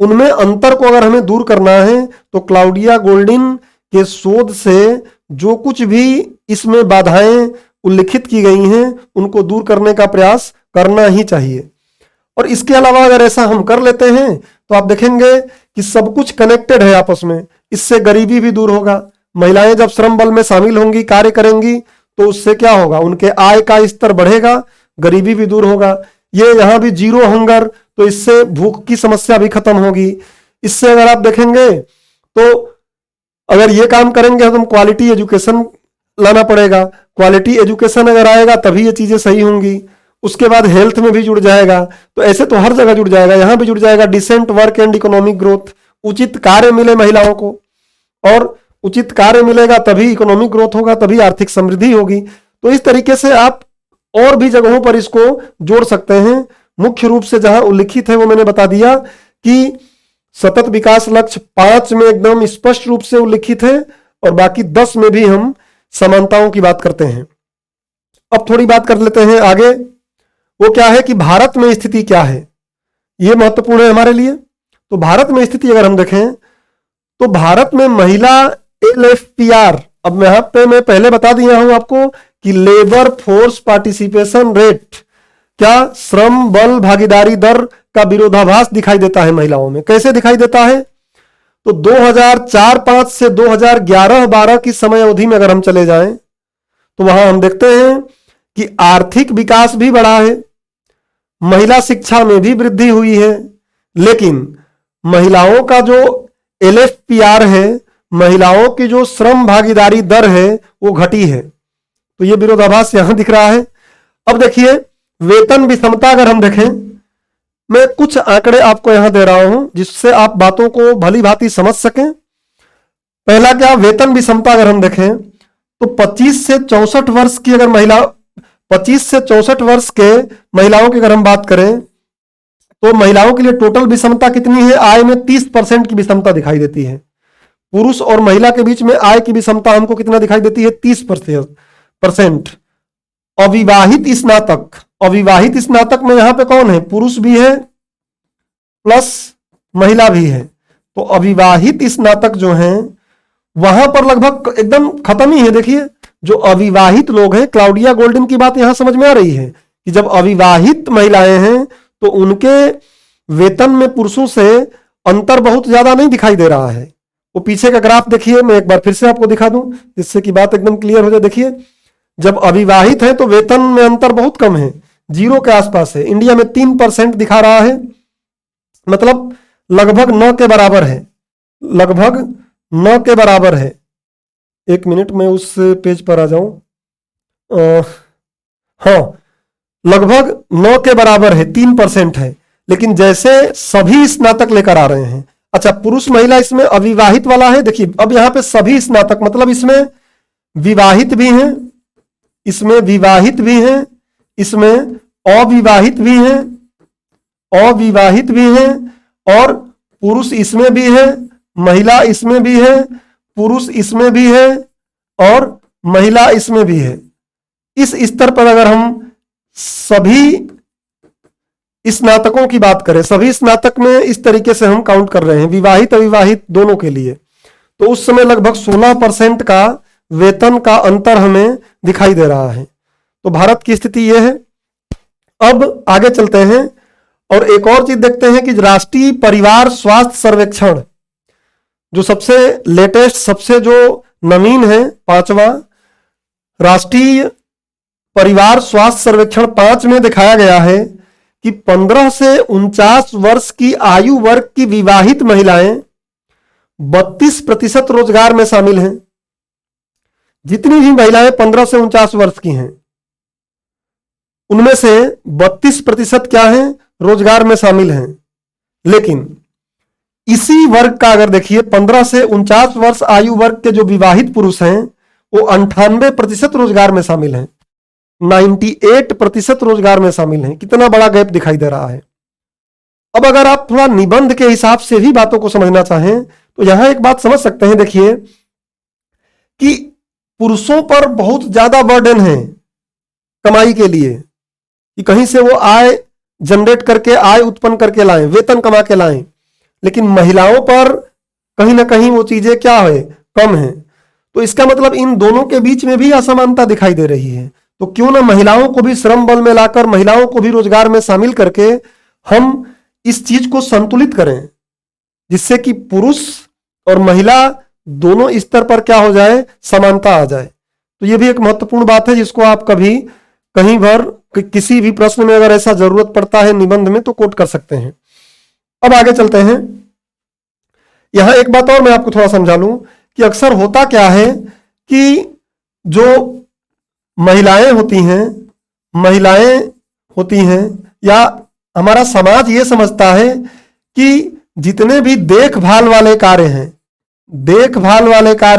उनमें अंतर को अगर हमें दूर करना है तो क्लाउडिया गोल्डिन के शोध से जो कुछ भी इसमें बाधाएं उल्लिखित की गई हैं उनको दूर करने का प्रयास करना ही चाहिए। और इसके अलावा अगर ऐसा हम कर लेते हैं तो आप देखेंगे कि सब कुछ कनेक्टेड है आपस में। इससे गरीबी भी दूर होगा। महिलाएं जब श्रम बल में शामिल होंगी, कार्य करेंगी, तो उससे क्या होगा, उनके आय का स्तर बढ़ेगा, गरीबी भी दूर होगा। ये यहां भी जीरो हंगर, तो इससे भूख की समस्या भी खत्म होगी। इससे अगर आप देखेंगे तो अगर ये काम करेंगे तो हम क्वालिटी एजुकेशन लाना पड़ेगा। क्वालिटी एजुकेशन अगर आएगा तभी ये चीजें सही होंगी। उसके बाद हेल्थ में भी जुड़ जाएगा, तो ऐसे तो हर जगह जुड़ जाएगा, यहां भी जुड़ जाएगा। Decent work and economic growth, उचित कार्य मिले महिलाओं को, और उचित कार्य मिलेगा तभी इकोनॉमिक ग्रोथ होगा, तभी आर्थिक समृद्धि होगी। तो इस तरीके से आप और भी जगहों पर इसको जोड़ सकते हैं। मुख्य रूप से जहां उल्लिखित है वो मैंने बता दिया कि सतत विकास लक्ष्य 5 में एकदम स्पष्ट रूप से उल्लिखित है, और बाकी 10 में भी हम समानताओं की बात करते हैं। अब थोड़ी बात कर लेते हैं आगे, वो क्या है कि भारत में स्थिति क्या है, ये महत्वपूर्ण है हमारे लिए। तो भारत में स्थिति अगर हम देखें तो भारत में महिला LFPR, अब यहां पे मैं पहले बता दिया हूं आपको कि लेबर फोर्स पार्टिसिपेशन रेट, क्या श्रम बल भागीदारी दर का विरोधाभास दिखाई देता है महिलाओं में। कैसे दिखाई देता है, तो 2004-05 से 2011-12 की समय अवधि में अगर हम चले जाएं तो वहां हम देखते हैं कि आर्थिक विकास भी बढ़ा है, महिला शिक्षा में भी वृद्धि हुई है, लेकिन महिलाओं का जो LFPR है, महिलाओं की जो श्रम भागीदारी दर है वो घटी है। तो ये विरोधाभास यहां दिख रहा है। अब देखिए वेतन विषमता अगर हम देखें, मैं कुछ आंकड़े आपको यहां दे रहा हूं जिससे आप बातों को भली भांति समझ सकें। पहला क्या, वेतन विषमता अगर हम देखें तो 25 से 64 वर्ष की अगर महिला 25 से 64 वर्ष के महिलाओं की अगर हम बात करें तो महिलाओं के लिए टोटल विषमता कितनी है, आय में 30% की विषमता दिखाई देती है। पुरुष और महिला के बीच में आय की विषमता हमको कितना दिखाई देती है, 30%। अविवाहित स्नातक, अविवाहित स्नातक में यहां पे कौन है, पुरुष भी है प्लस महिला भी है। तो अविवाहित स्नातक जो हैं वहां पर लगभग एकदम खत्म ही है। देखिए जो अविवाहित लोग हैं, क्लाउडिया गोल्डिन की बात यहां समझ में आ रही है कि जब अविवाहित महिलाएं हैं तो उनके वेतन में पुरुषों से अंतर बहुत ज्यादा नहीं दिखाई दे रहा है। वो पीछे का ग्राफ देखिए, मैं एक बार फिर से आपको दिखा दूं जिससे कि बात एकदम क्लियर हो जाए। देखिए जब अविवाहित है तो वेतन में अंतर बहुत कम है, 0 के आसपास है। इंडिया में 3% दिखा रहा है, मतलब लगभग 9 के बराबर है, लगभग 9 के बराबर है। एक मिनट में उस पेज पर आ जाऊं। हाँ, लगभग 9 के बराबर है, 3% है। लेकिन जैसे सभी स्नातक लेकर आ रहे हैं, अच्छा पुरुष महिला इसमें अविवाहित वाला है। देखिए अब यहां पे सभी स्नातक, मतलब इसमें विवाहित भी हैं, इसमें विवाहित भी हैं, इसमें अविवाहित भी हैं, अविवाहित भी हैं, और पुरुष इसमें भी है, महिला इसमें भी है, पुरुष इसमें भी है, और महिला इसमें भी है। इस स्तर पर अगर हम सभी स्नातकों की बात करें, सभी स्नातक में इस तरीके से हम काउंट कर रहे हैं, विवाहित अविवाहित दोनों के लिए, तो उस समय लगभग 16% का वेतन का अंतर हमें दिखाई दे रहा है। तो भारत की स्थिति यह है। अब आगे चलते हैं और एक और चीज देखते हैं कि राष्ट्रीय परिवार स्वास्थ्य सर्वेक्षण, जो सबसे लेटेस्ट, सबसे जो नवीन है, 5वां राष्ट्रीय परिवार स्वास्थ्य सर्वेक्षण 5 में दिखाया गया है कि 15 से 49 वर्ष की आयु वर्ग की विवाहित महिलाएं 32% रोजगार में शामिल हैं। जितनी भी महिलाएं 15 से 49 वर्ष की हैं उनमें से 32% क्या हैं, रोजगार में शामिल हैं। लेकिन इसी वर्ग का अगर देखिए 15 से 49 वर्ष आयु वर्ग के जो विवाहित पुरुष हैं वो 98% रोजगार में शामिल हैं, 98% रोजगार में शामिल हैं। कितना बड़ा गैप दिखाई दे रहा है। अब अगर आप थोड़ा निबंध के हिसाब से भी बातों को समझना चाहें तो यहां एक बात समझ सकते हैं। देखिए कि पुरुषों पर बहुत ज्यादा बर्डन है कमाई के लिए कि कहीं से वो आय जनरेट करके, आय उत्पन्न करके लाएं, वेतन कमा के लाएं, लेकिन महिलाओं पर कहीं ना कहीं वो चीजें क्या है, कम है। तो इसका मतलब इन दोनों के बीच में भी असमानता दिखाई दे रही है। तो क्यों ना महिलाओं को भी श्रम बल में लाकर, महिलाओं को भी रोजगार में शामिल करके हम इस चीज को संतुलित करें, जिससे कि पुरुष और महिला दोनों स्तर पर क्या हो जाए, समानता आ जाए। तो यह भी एक महत्वपूर्ण बात है जिसको आप कभी कहीं पर किसी भी प्रश्न में अगर ऐसा जरूरत पड़ता है निबंध में तो कोट कर सकते हैं। अब आगे चलते हैं। यहां एक बात और मैं आपको थोड़ा समझा लूं कि अक्सर होता क्या है कि जो महिलाएं होती हैं या हमारा समाज ये समझता है कि जितने भी देखभाल वाले कार्य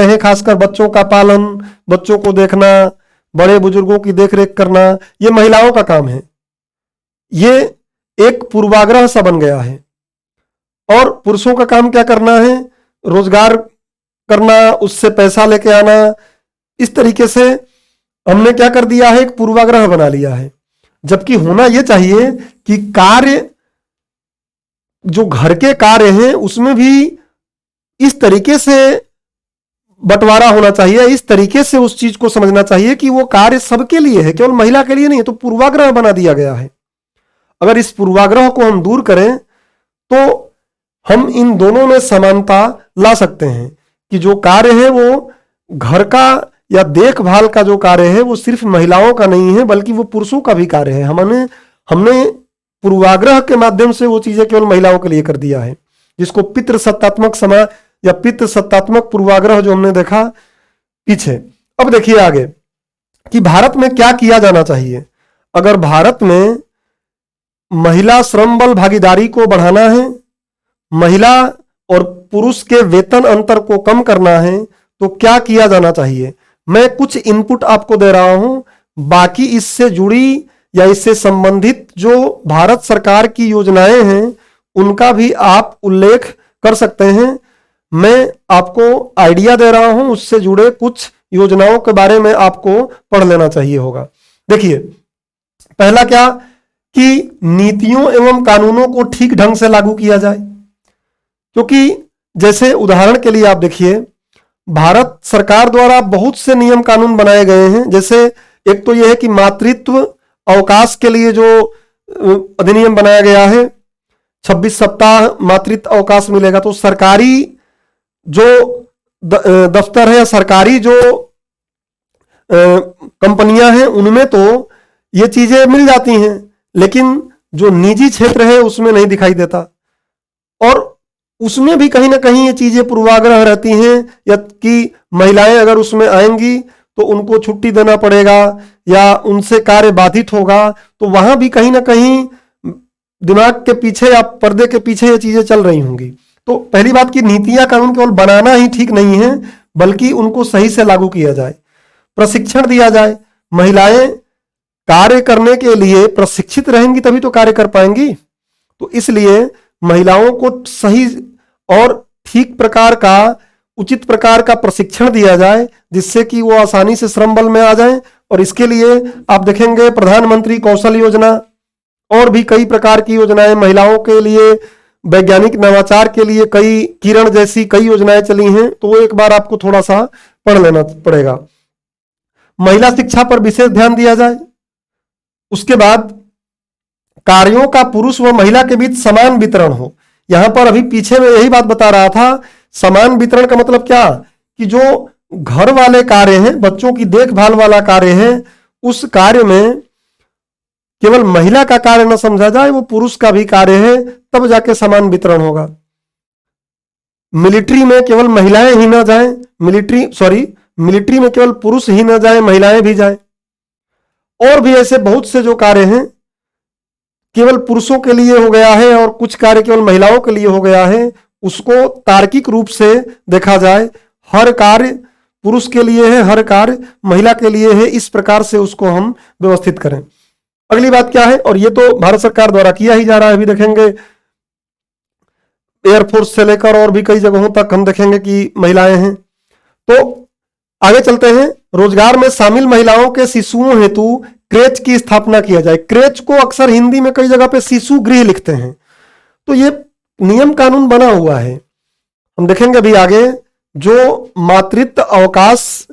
हैं, खासकर बच्चों का पालन, बच्चों को देखना, बड़े बुजुर्गों की देखरेख करना, ये महिलाओं का काम है। ये एक पूर्वाग्रह सा बन गया है। और पुरुषों का काम क्या करना है? रोजगार करना, उससे पैसा लेके आना। इस तरीके से हमने क्या कर दिया है? एक पूर्वाग्रह बना लिया है। जबकि होना यह चाहिए कि कार्य, जो घर के कार्य हैं, उसमें भी इस तरीके से बंटवारा होना चाहिए, इस तरीके से उस चीज को समझना चाहिए कि वो कार्य सबके लिए है, केवल महिला के लिए नहीं है। तो पूर्वाग्रह बना दिया गया है। अगर इस पूर्वाग्रह को हम दूर करें तो हम इन दोनों में समानता ला सकते हैं कि जो कार्य है वो घर का या देखभाल का जो कार्य है वो सिर्फ महिलाओं का नहीं है, बल्कि वो पुरुषों का भी कार्य है। हमने पूर्वाग्रह के माध्यम से वो चीजें केवल महिलाओं के लिए कर दिया है, जिसको पितृसत्तात्मक समाज या पितृसत्तात्मक पूर्वाग्रह जो हमने देखा पीछे। अब देखिए आगे कि भारत में क्या किया जाना चाहिए। अगर भारत में महिला श्रम बल भागीदारी को बढ़ाना है, महिला और पुरुष के वेतन अंतर को कम करना है, तो क्या किया जाना चाहिए? मैं कुछ इनपुट आपको दे रहा हूं, बाकी इससे जुड़ी या इससे संबंधित जो भारत सरकार की योजनाएं हैं उनका भी आप उल्लेख कर सकते हैं। मैं आपको आइडिया दे रहा हूं, उससे जुड़े कुछ योजनाओं के बारे में आपको पढ़ लेना चाहिए होगा। देखिए, पहला क्या कि नीतियों एवं कानूनों को ठीक ढंग से लागू किया जाए। क्योंकि जैसे उदाहरण के लिए आप देखिए, भारत सरकार द्वारा बहुत से नियम कानून बनाए गए हैं। जैसे एक तो यह है कि मातृत्व अवकाश के लिए जो अधिनियम बनाया गया है, 26 सप्ताह मातृत्व अवकाश मिलेगा। तो सरकारी जो दफ्तर है या सरकारी जो कंपनियां हैं उनमें तो ये चीजें मिल जाती हैं, लेकिन जो निजी क्षेत्र है उसमें नहीं दिखाई देता। और उसमें भी कहीं ना कहीं ये चीजें पूर्वाग्रह रहती हैं, या कि महिलाएं अगर उसमें आएंगी तो उनको छुट्टी देना पड़ेगा या उनसे कार्य बाधित होगा। तो वहां भी कहीं ना कहीं दिमाग के पीछे या पर्दे के पीछे ये चीजें चल रही होंगी। तो पहली बात कि नीतियां कानून केवल बनाना ही ठीक नहीं है, बल्कि उनको सही से लागू किया जाए, प्रशिक्षण दिया जाए। महिलाएं कार्य करने के लिए प्रशिक्षित रहेंगी तभी तो कार्य कर पाएंगी। तो इसलिए महिलाओं को सही और ठीक प्रकार का, उचित प्रकार का प्रशिक्षण दिया जाए, जिससे कि वो आसानी से श्रम बल में आ जाएं। और इसके लिए आप देखेंगे प्रधानमंत्री कौशल योजना और भी कई प्रकार की योजनाएं महिलाओं के लिए, वैज्ञानिक नवाचार के लिए कई, किरण जैसी कई योजनाएं चली हैं। तो वो एक बार आपको थोड़ा सा पढ़ लेना पड़ेगा। महिला शिक्षा पर विशेष ध्यान दिया जाए। उसके बाद कार्यों का पुरुष व महिला के बीच समान वितरण हो। यहां पर अभी पीछे में यही बात बता रहा था, समान वितरण का मतलब क्या कि जो घर वाले कार्य हैं, बच्चों की देखभाल वाला कार्य है, उस कार्य में केवल महिला का कार्य न समझा जाए, वो पुरुष का भी कार्य है, तब जाके समान वितरण होगा। मिलिट्री में केवल महिलाएं ही न जाएं, मिलिट्री में केवल पुरुष ही न जाएं, महिलाएं भी जाएं। और भी ऐसे बहुत से जो कार्य हैं केवल पुरुषों के लिए हो गया है और कुछ कार्य केवल महिलाओं के लिए हो गया है, उसको तार्किक रूप से देखा जाए। हर कार्य पुरुष के लिए है, हर कार्य महिला के लिए है, इस प्रकार से उसको हम व्यवस्थित करें। अगली बात क्या है, और ये तो भारत सरकार द्वारा किया ही जा रहा है। अभी देखेंगे एयरफोर्स से लेकर और भी कई जगहों तक हम देखेंगे कि महिलाएं हैं। तो आगे चलते हैं। रोजगार में शामिल महिलाओं के शिशुओं हेतु क्रेच की स्थापना किया जाए। क्रेच को अक्सर हिंदी में कई जगह पे शिशु गृह लिखते हैं। तो ये नियम कानून बना हुआ है। हम देखेंगे अभी आगे जो मातृत्व अवकाश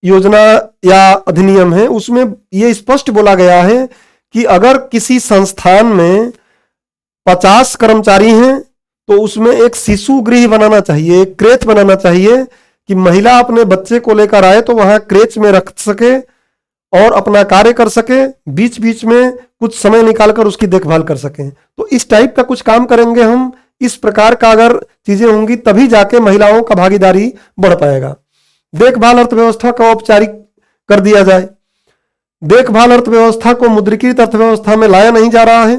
योजना या अधिनियम है, उसमें यह स्पष्ट बोला गया है कि अगर किसी संस्थान में 50 कर्मचारी हैं तो उसमें एक शिशु गृह बनाना चाहिए, एक क्रेच बनाना चाहिए कि महिला अपने बच्चे को लेकर आए तो वहां क्रेच में रख सके और अपना कार्य कर सके, बीच बीच में कुछ समय निकालकर उसकी देखभाल कर सकें। तो इस टाइप का कुछ काम करेंगे हम, इस प्रकार का अगर चीजें होंगी तभी जाके महिलाओं का भागीदारी बढ़ पाएगा। देखभाल अर्थव्यवस्था का औपचारिक कर दिया जाए। देखभाल अर्थव्यवस्था को मुद्रीकृत अर्थव्यवस्था में लाया नहीं जा रहा है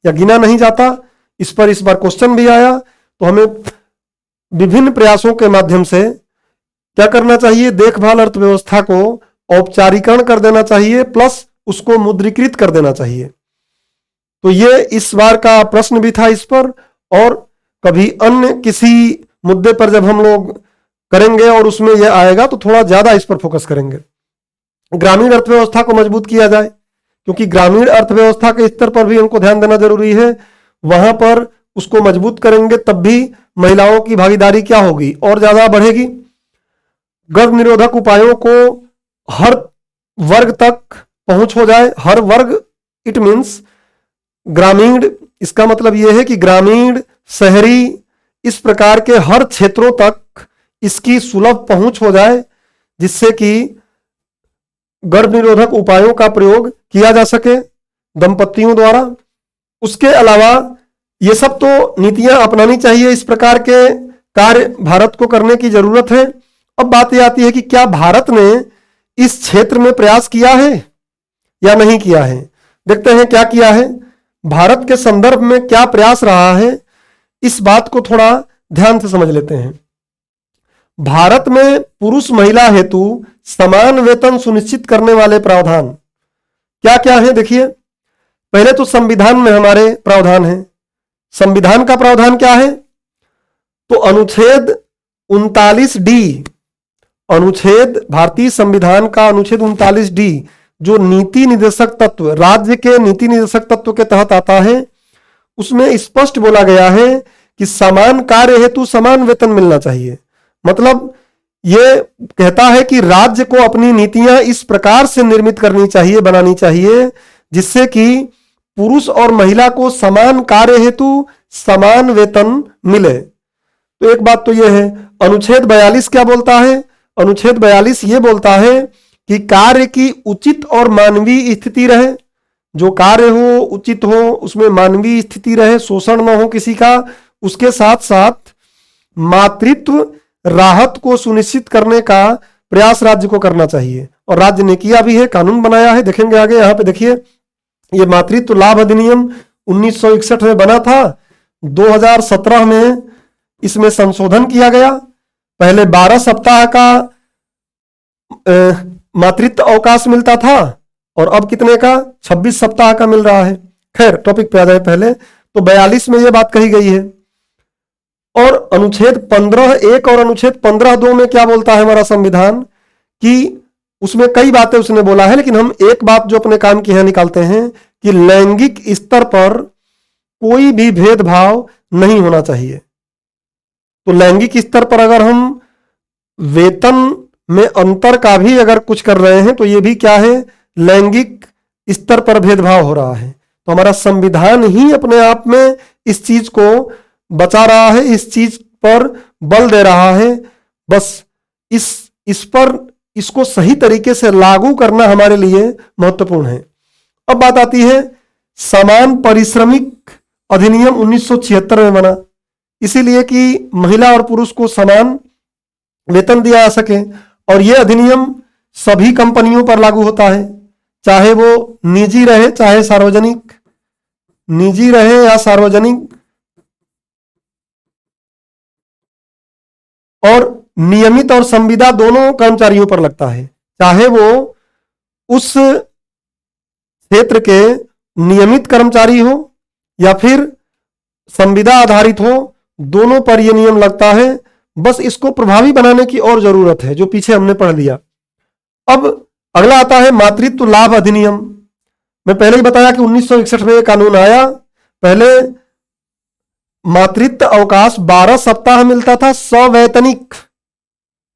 या गिना नहीं जाता, इस पर इस बार क्वेश्चन भी आया। तो हमें विभिन्न प्रयासों के माध्यम से क्या करना चाहिए, देखभाल अर्थव्यवस्था को औपचारिकरण कर देना चाहिए प्लस उसको मुद्रीकृत कर देना चाहिए। तो ये इस बार का प्रश्न भी था इस पर, और कभी अन्य किसी मुद्दे पर जब हम लोग करेंगे और उसमें यह आएगा तो थोड़ा ज्यादा इस पर फोकस करेंगे। ग्रामीण अर्थव्यवस्था को मजबूत किया जाए, क्योंकि ग्रामीण अर्थव्यवस्था के स्तर पर भी हमको ध्यान देना जरूरी है। वहां पर उसको मजबूत करेंगे तब भी महिलाओं की भागीदारी क्या होगी, और ज्यादा बढ़ेगी। गर्भ निरोधक उपायों को हर वर्ग तक पहुंच हो जाए, हर वर्ग इट मीन्स ग्रामीण, इसका मतलब यह है कि ग्रामीण, शहरी, इस प्रकार के हर क्षेत्रों तक इसकी सुलभ पहुंच हो जाए, जिससे कि गर्भ निरोधक उपायों का प्रयोग किया जा सके दंपतियों द्वारा। उसके अलावा ये सब तो नीतियां अपनानी चाहिए, इस प्रकार के कार्य भारत को करने की जरूरत है। अब बात यह आती है कि क्या भारत ने इस क्षेत्र में प्रयास किया है या नहीं किया है। देखते हैं क्या किया है, भारत के संदर्भ में क्या प्रयास रहा है, इस बात को थोड़ा ध्यान से समझ लेते हैं। भारत में पुरुष महिला हेतु समान वेतन सुनिश्चित करने वाले प्रावधान क्या क्या है, देखिए। पहले तो संविधान में हमारे प्रावधान है। संविधान का प्रावधान क्या है, तो अनुच्छेद 39D, अनुच्छेद भारतीय संविधान का अनुच्छेद 39D जो नीति निर्देशक तत्व, राज्य के नीति निर्देशक तत्व के तहत आता है, उसमें स्पष्ट बोला गया है कि समान कार्य हेतु समान वेतन मिलना चाहिए। मतलब ये कहता है कि राज्य को अपनी नीतियां इस प्रकार से निर्मित करनी चाहिए, बनानी चाहिए, जिससे कि पुरुष और महिला को समान कार्य हेतु समान वेतन मिले। तो एक बात तो यह है। अनुच्छेद 42 क्या बोलता है, अनुच्छेद 42 ये बोलता है कि कार्य की उचित और मानवीय स्थिति रहे, जो कार्य हो उचित हो, उसमें मानवीय स्थिति रहे, शोषण न हो किसी का। उसके साथ साथ मातृत्व राहत को सुनिश्चित करने का प्रयास राज्य को करना चाहिए, और राज्य ने किया भी है, कानून बनाया है। देखेंगे आगे, यहां पे देखिए, ये मातृत्व लाभ अधिनियम 1961 में बना था, 2017 में इसमें संशोधन किया गया। पहले 12 सप्ताह का मातृत्व अवकाश मिलता था, और अब कितने का, 26 सप्ताह का मिल रहा है। खैर, टॉपिक पे आ जाए पहले, तो 42 में यह बात कही गई है। और अनुच्छेद 15(1) और अनुच्छेद 15(2) में क्या बोलता है हमारा संविधान, कि उसमें कई बातें उसने बोला है, लेकिन हम एक बात जो अपने काम की यहां निकालते हैं कि लैंगिक स्तर पर कोई भी भेदभाव नहीं होना चाहिए। तो लैंगिक स्तर पर अगर हम वेतन में अंतर का भी अगर कुछ कर रहे हैं तो ये भी क्या है, लैंगिक स्तर पर भेदभाव हो रहा है। तो हमारा संविधान ही अपने आप में इस चीज को बचा रहा है, इस चीज पर बल दे रहा है। बस इस पर इसको सही तरीके से लागू करना हमारे लिए महत्वपूर्ण है। अब बात आती है, समान पारिश्रमिक अधिनियम 1976 में बना, इसीलिए कि महिला और पुरुष को समान वेतन दिया जा सके। और यह अधिनियम सभी कंपनियों पर लागू होता है, चाहे वो निजी रहे चाहे सार्वजनिक, निजी रहे या सार्वजनिक, और नियमित और संविदा दोनों कर्मचारियों पर लगता है, चाहे वो उस क्षेत्र के नियमित कर्मचारी हो या फिर संविदा आधारित हो, दोनों पर यह नियम लगता है। बस इसको प्रभावी बनाने की और जरूरत है, जो पीछे हमने पढ़ लिया। अब अगला आता है मातृत्व लाभ अधिनियम। मैं पहले ही बताया कि 1961 में यह कानून आया। पहले मातृत्व अवकाश 12 सप्ताह मिलता था सवैतनिक,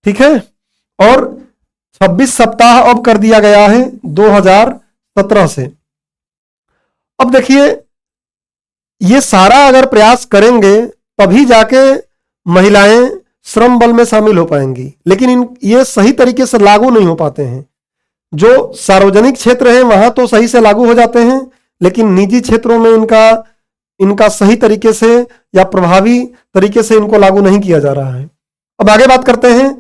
ठीक है, और 26 सप्ताह अब कर दिया गया है 2017 से। अब देखिए, ये सारा अगर प्रयास करेंगे तभी जाके महिलाएं श्रम बल में शामिल हो पाएंगी, लेकिन ये सही तरीके से लागू नहीं हो पाते हैं। जो सार्वजनिक क्षेत्र है वहां तो सही से लागू हो जाते हैं, लेकिन निजी क्षेत्रों में इनका सही तरीके से या प्रभावी तरीके से इनको लागू नहीं किया जा रहा है। अब आगे बात करते हैं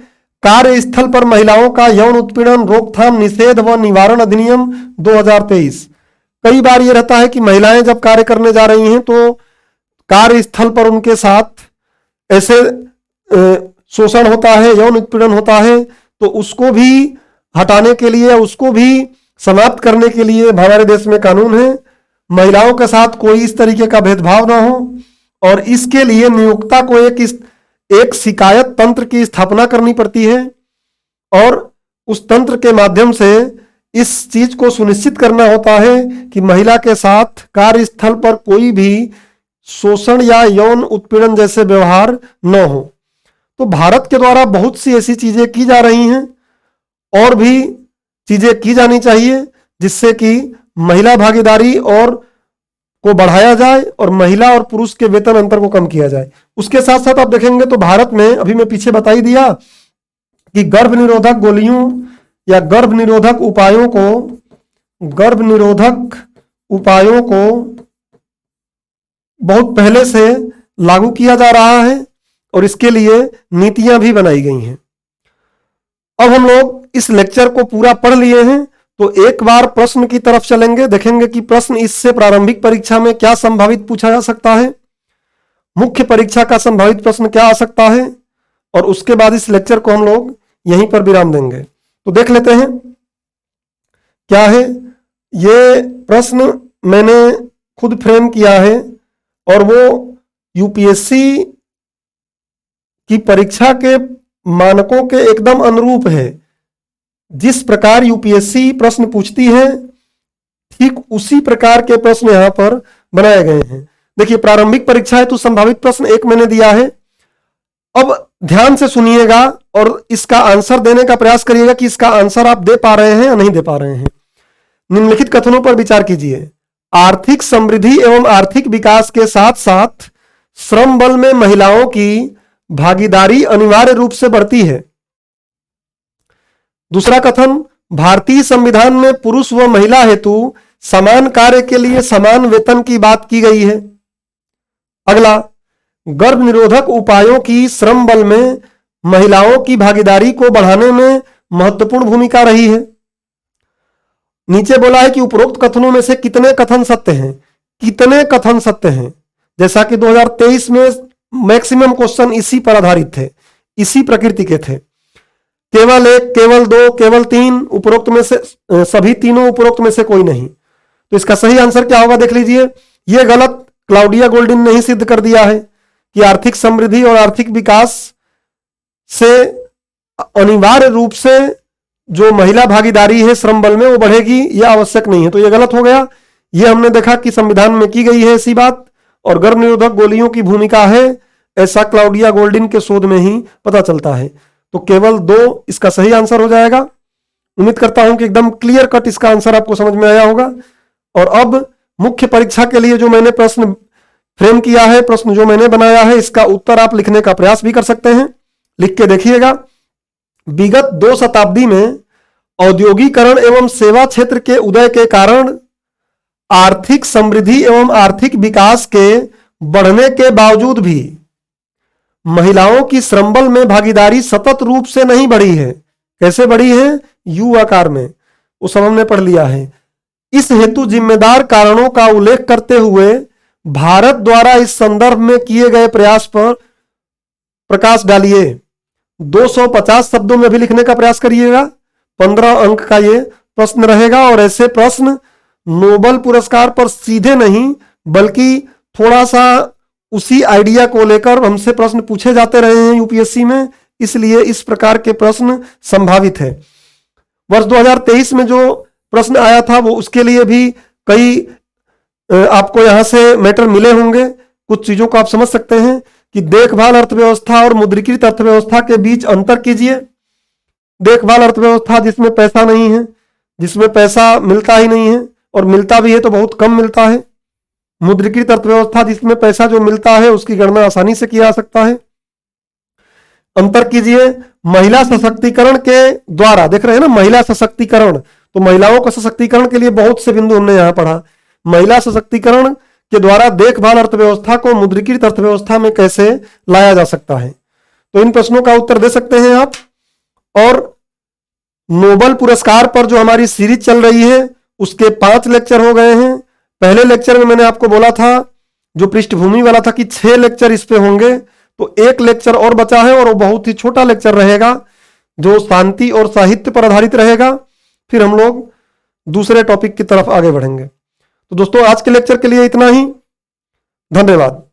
कार्यस्थल पर महिलाओं का यौन उत्पीड़न रोकथाम निषेध व निवारण अधिनियम 2023। कई बार ये रहता है कि महिलाएं जब कार्य करने जा रही हैं तो कार्यस्थल पर उनके साथ ऐसे शोषण होता है, यौन उत्पीड़न होता है, तो उसको भी हटाने के लिए, उसको भी समाप्त करने के लिए हमारे देश में कानून है। महिलाओं के साथ कोई इस तरीके का भेदभाव ना हो और इसके लिए नियोक्ता को एक शिकायत तंत्र की स्थापना करनी पड़ती है और उस तंत्र के माध्यम से इस चीज को सुनिश्चित करना होता है कि महिला के साथ कार्यस्थल पर कोई भी शोषण या यौन उत्पीड़न जैसे व्यवहार न हो। तो भारत के द्वारा बहुत सी ऐसी चीजें की जा रही हैं और भी चीजें की जानी चाहिए जिससे कि महिला भागीदारी और को बढ़ाया जाए और महिला और पुरुष के वेतन अंतर को कम किया जाए। उसके साथ साथ आप देखेंगे तो भारत में, अभी मैं पीछे बता ही दिया कि गर्भ निरोधक गोलियों या गर्भ निरोधक उपायों को बहुत पहले से लागू किया जा रहा है और इसके लिए नीतियां भी बनाई गई हैं। अब हम लोग इस लेक्चर को पूरा पढ़ लिए हैं तो एक बार प्रश्न की तरफ चलेंगे, देखेंगे कि प्रश्न इससे प्रारंभिक परीक्षा में क्या संभावित पूछा जा सकता है, मुख्य परीक्षा का संभावित प्रश्न क्या आ सकता है, और उसके बाद इस लेक्चर को हम लोग यहीं पर विराम देंगे। तो देख लेते हैं क्या है। ये प्रश्न मैंने खुद फ्रेम किया है और वो यूपीएससी की परीक्षा के मानकों के एकदम अनुरूप है। जिस प्रकार यूपीएससी प्रश्न पूछती है ठीक उसी प्रकार के प्रश्न यहां पर बनाए गए हैं। देखिए, प्रारंभिक परीक्षा है तो संभावित प्रश्न एक मैंने दिया है। अब ध्यान से सुनिएगा और इसका आंसर देने का प्रयास करिएगा कि इसका आंसर आप दे पा रहे हैं या नहीं दे पा रहे हैं। निम्नलिखित कथनों पर विचार कीजिए। आर्थिक समृद्धि एवं आर्थिक विकास के साथ साथ श्रम बल में महिलाओं की भागीदारी अनिवार्य रूप से बढ़ती है। दूसरा कथन, भारतीय संविधान में पुरुष व महिला हेतु समान कार्य के लिए समान वेतन की बात की गई है। अगला, गर्भ निरोधक उपायों की श्रम बल में महिलाओं की भागीदारी को बढ़ाने में महत्वपूर्ण भूमिका रही है। नीचे बोला है कि उपरोक्त कथनों में से कितने कथन सत्य हैं। कितने कथन सत्य हैं, जैसा कि 2023 में मैक्सिमम क्वेश्चन इसी पर आधारित थे, इसी प्रकृति के थे। केवल एक, केवल दो, केवल तीन, उपरोक्त में से सभी तीनों, उपरोक्त में से कोई नहीं। तो इसका सही आंसर क्या होगा देख लीजिए। यह गलत क्लाउडिया गोल्डिन ने ही सिद्ध कर दिया है कि आर्थिक समृद्धि और आर्थिक विकास से अनिवार्य रूप से जो महिला भागीदारी है श्रम बल में वो बढ़ेगी, यह आवश्यक नहीं है। तो यह गलत हो गया। यह हमने देखा कि संविधान में की गई है ऐसी बात, और गर्भ निरोधक गोलियों की भूमिका है ऐसा क्लाउडिया गोल्डिन के शोध में ही पता चलता है। तो केवल दो इसका सही आंसर हो जाएगा। उम्मीद करता हूं कि एकदम क्लियर कट इसका आंसर आपको समझ में आया होगा। और अब मुख्य परीक्षा के लिए जो मैंने प्रश्न फ्रेम किया है, प्रश्न जो मैंने बनाया है, इसका उत्तर आप लिखने का प्रयास भी कर सकते हैं। लिख के देखिएगा। विगत 2 शताब्दी में औद्योगिकरण एवं सेवा क्षेत्र के उदय के कारण आर्थिक समृद्धि एवं आर्थिक विकास के बढ़ने के बावजूद भी महिलाओं की श्रम बल में भागीदारी सतत रूप से नहीं बढ़ी है। कैसे बढ़ी है? यू आकार में। वो सब हमने पढ़ लिया है। इस हेतु जिम्मेदार कारणों का उल्लेख करते हुए भारत द्वारा इस संदर्भ में किए गए प्रयास पर प्रकाश डालिए। 250 शब्दों में भी लिखने का प्रयास करिएगा। 15 अंक का ये प्रश्न रहेगा और ऐसे प्रश्न नोबेल पुरस्कार पर सीधे नहीं बल्कि थोड़ा सा उसी आइडिया को लेकर हमसे प्रश्न पूछे जाते रहे हैं यूपीएससी में, इसलिए इस प्रकार के प्रश्न संभावित है। वर्ष 2023 में जो प्रश्न आया था वो उसके लिए भी कई आपको यहां से मैटर मिले होंगे। कुछ चीजों को आप समझ सकते हैं कि देखभाल अर्थव्यवस्था और मुद्रीकृत अर्थव्यवस्था के बीच अंतर कीजिए। देखभाल अर्थव्यवस्था जिसमें पैसा नहीं है, जिसमें पैसा मिलता ही नहीं है और मिलता भी है तो बहुत कम मिलता है। मुद्रीकृत अर्थव्यवस्था जिसमें पैसा जो मिलता है उसकी गणना आसानी से किया जा सकता है। अंतर कीजिए महिला सशक्तिकरण के द्वारा। देख रहे हैं ना, महिला सशक्तिकरण। तो महिलाओं का सशक्तिकरण के लिए बहुत से बिंदु हमने यहां पढ़ा। महिला सशक्तिकरण के द्वारा देखभाल अर्थव्यवस्था को मुद्रीकृत अर्थव्यवस्था में कैसे लाया जा सकता है। तो इन प्रश्नों का उत्तर दे सकते हैं आप। और नोबल पुरस्कार पर जो हमारी सीरीज चल रही है उसके 5 लेक्चर हो गए हैं। पहले लेक्चर में मैंने आपको बोला था, जो पृष्ठभूमि वाला था, कि 6 लेक्चर इस पे होंगे, तो एक लेक्चर और बचा है और वो बहुत ही छोटा लेक्चर रहेगा जो शांति और साहित्य पर आधारित रहेगा। फिर हम लोग दूसरे टॉपिक की तरफ आगे बढ़ेंगे। तो दोस्तों, आज के लेक्चर के लिए इतना ही। धन्यवाद।